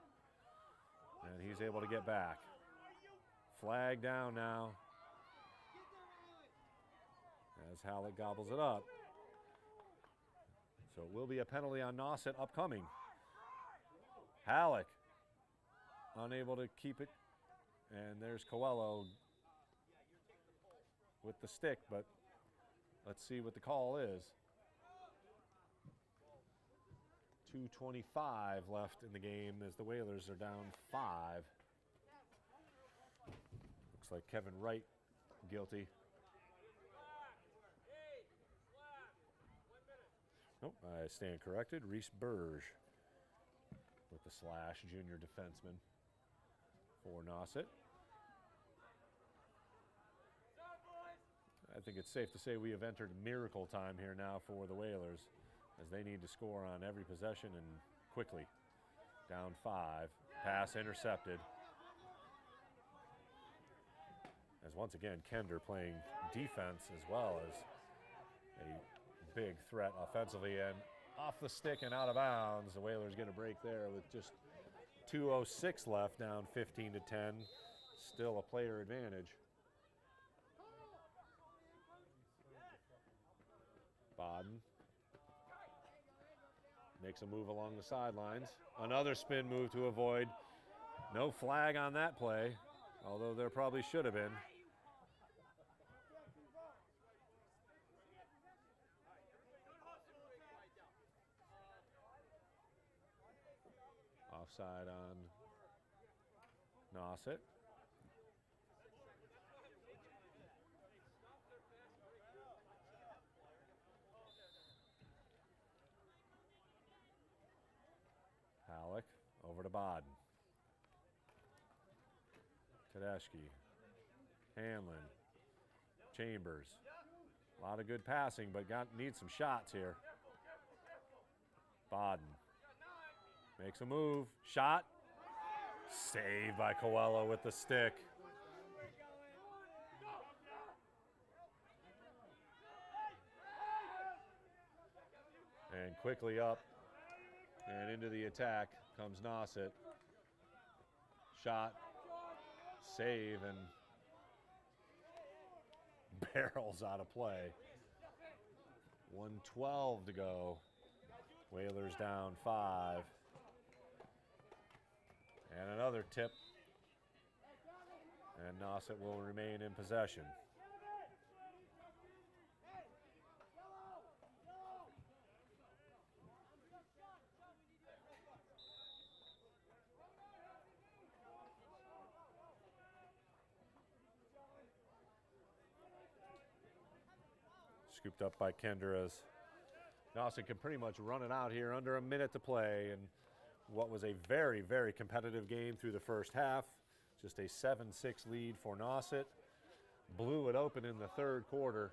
And he's able to get back. Flag down now. As Halleck gobbles it up. So it will be a penalty on Nauset upcoming. Halleck unable to keep it. And there's Coelho with the stick, but let's see what the call is. 2:25 left in the game as the Whalers are down 5. Looks like Kevin Wright guilty. Nope, I stand corrected. Reese Burge with the slash, junior defenseman for Nauset. I think it's safe to say we have entered miracle time here now for the Whalers, as they need to score on every possession and quickly. Down 5, pass intercepted. As once again, Kender playing defense as well as a big threat offensively, and off the stick and out of bounds. The Whalers get a break there with just 2:06 left, down 15-10. Still a player advantage. Baden makes a move along the sidelines. Another spin move to avoid. No flag on that play, although there probably should have been. Offside on Nauset. Halleck over to Baden. Tedeschi. Hanlon. Chambers. A lot of good passing, but needs some shots here. Baden. Makes a move. Shot. Saved by Coelho with the stick. And quickly up and into the attack comes Nauset. Shot. Save, and barrels out of play. 1:12 to go. Whalers down 5. And another tip. And Nauset will remain in possession. Scooped up by Kender as Nauset can pretty much run it out here under a minute to play, and what was a very, very competitive game through the first half. Just a 7-6 lead for Nauset. Blew it open in the third quarter,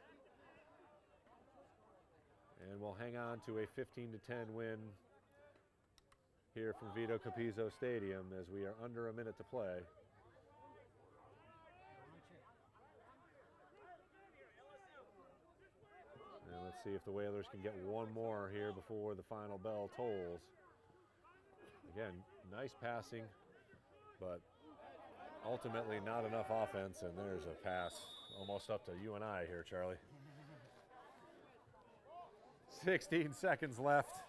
and will hang on to a 15-10 win here from Vito Capizzo Stadium as we are under a minute to play. And let's see if the Whalers can get one more here before the final bell tolls. Again, nice passing, but ultimately not enough offense, and there's a pass almost up to you and I here, Charlie. 16 seconds left.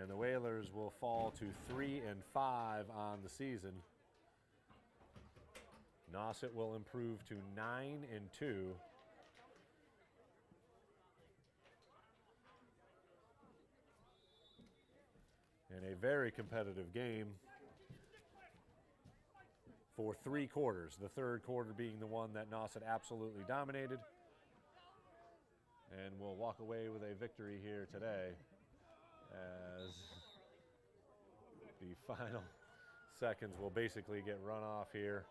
And the Whalers will fall to 3-5 on the season. Nauset will improve to 9-2. In a very competitive game for 3 quarters. The third quarter being the one that Nauset absolutely dominated. And will walk away with a victory here today as the final seconds will basically get run off here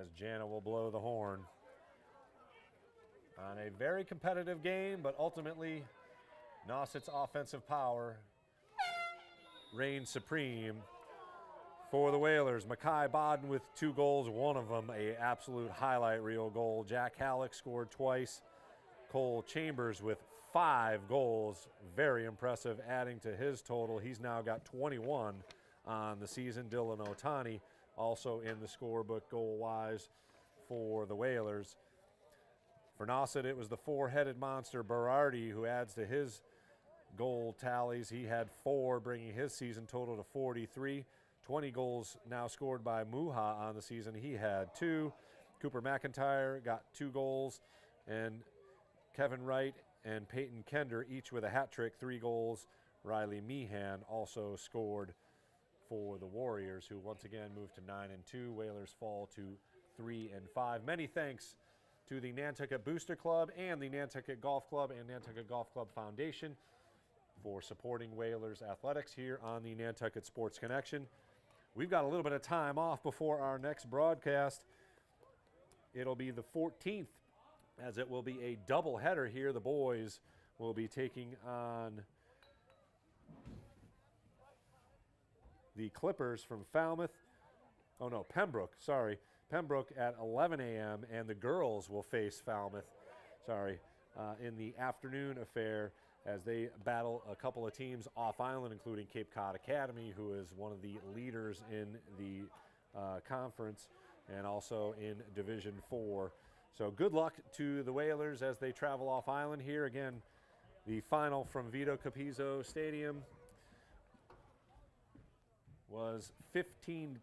as Jana will blow the horn on a very competitive game, but ultimately Nauset's offensive power reigns supreme for the Whalers. Mackay Baden with 2 goals, one of them a absolute highlight reel goal. Jack Halleck scored twice. Cole Chambers with 5 goals, very impressive, adding to his total. He's now got 21 on the season. Dylan Otani also in the scorebook goal-wise for the Whalers. For Nauset, it was the 4-headed monster Berardi who adds to his goal tallies. He had 4, bringing his season total to 43. 20 goals now scored by Muha on the season. He had 2. Cooper McIntyre got 2 goals, and Kevin Wright and Peyton Kender each with a hat trick, 3 goals. Riley Meehan also scored for the Warriors, who once again moved to 9-2. Whalers fall to 3-5. Many thanks to the Nantucket Booster Club and the Nantucket Golf Club and Nantucket Golf Club Foundation for supporting Whalers athletics here on the Nantucket Sports Connection. We've got a little bit of time off before our next broadcast. It'll be the 14th, as it will be a doubleheader here. The boys will be taking on the Clippers from Falmouth. Oh no, Pembroke, sorry. Pembroke at 11 a.m. and the girls will face Falmouth, in the afternoon affair as they battle a couple of teams off island, including Cape Cod Academy, who is one of the leaders in the conference and also in Division 4. So good luck to the Whalers as they travel off island here. Again, the final from Vito Capizzo Stadium was 15-10,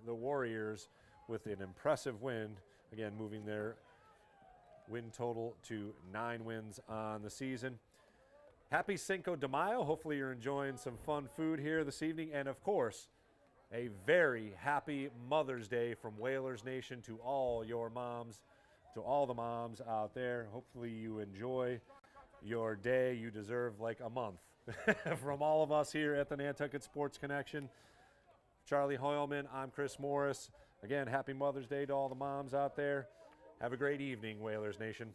the Warriors, with an impressive win. Again, moving their win total to 9 wins on the season. Happy Cinco de Mayo. Hopefully you're enjoying some fun food here this evening. And of course, a very happy Mother's Day from Whalers Nation to all your moms, to all the moms out there. Hopefully you enjoy your day. You deserve like a month from all of us here at the Nantucket Sports Connection. Charlie Hoyleman, I'm Chris Morris. Again, happy Mother's Day to all the moms out there. Have a great evening, Whalers Nation.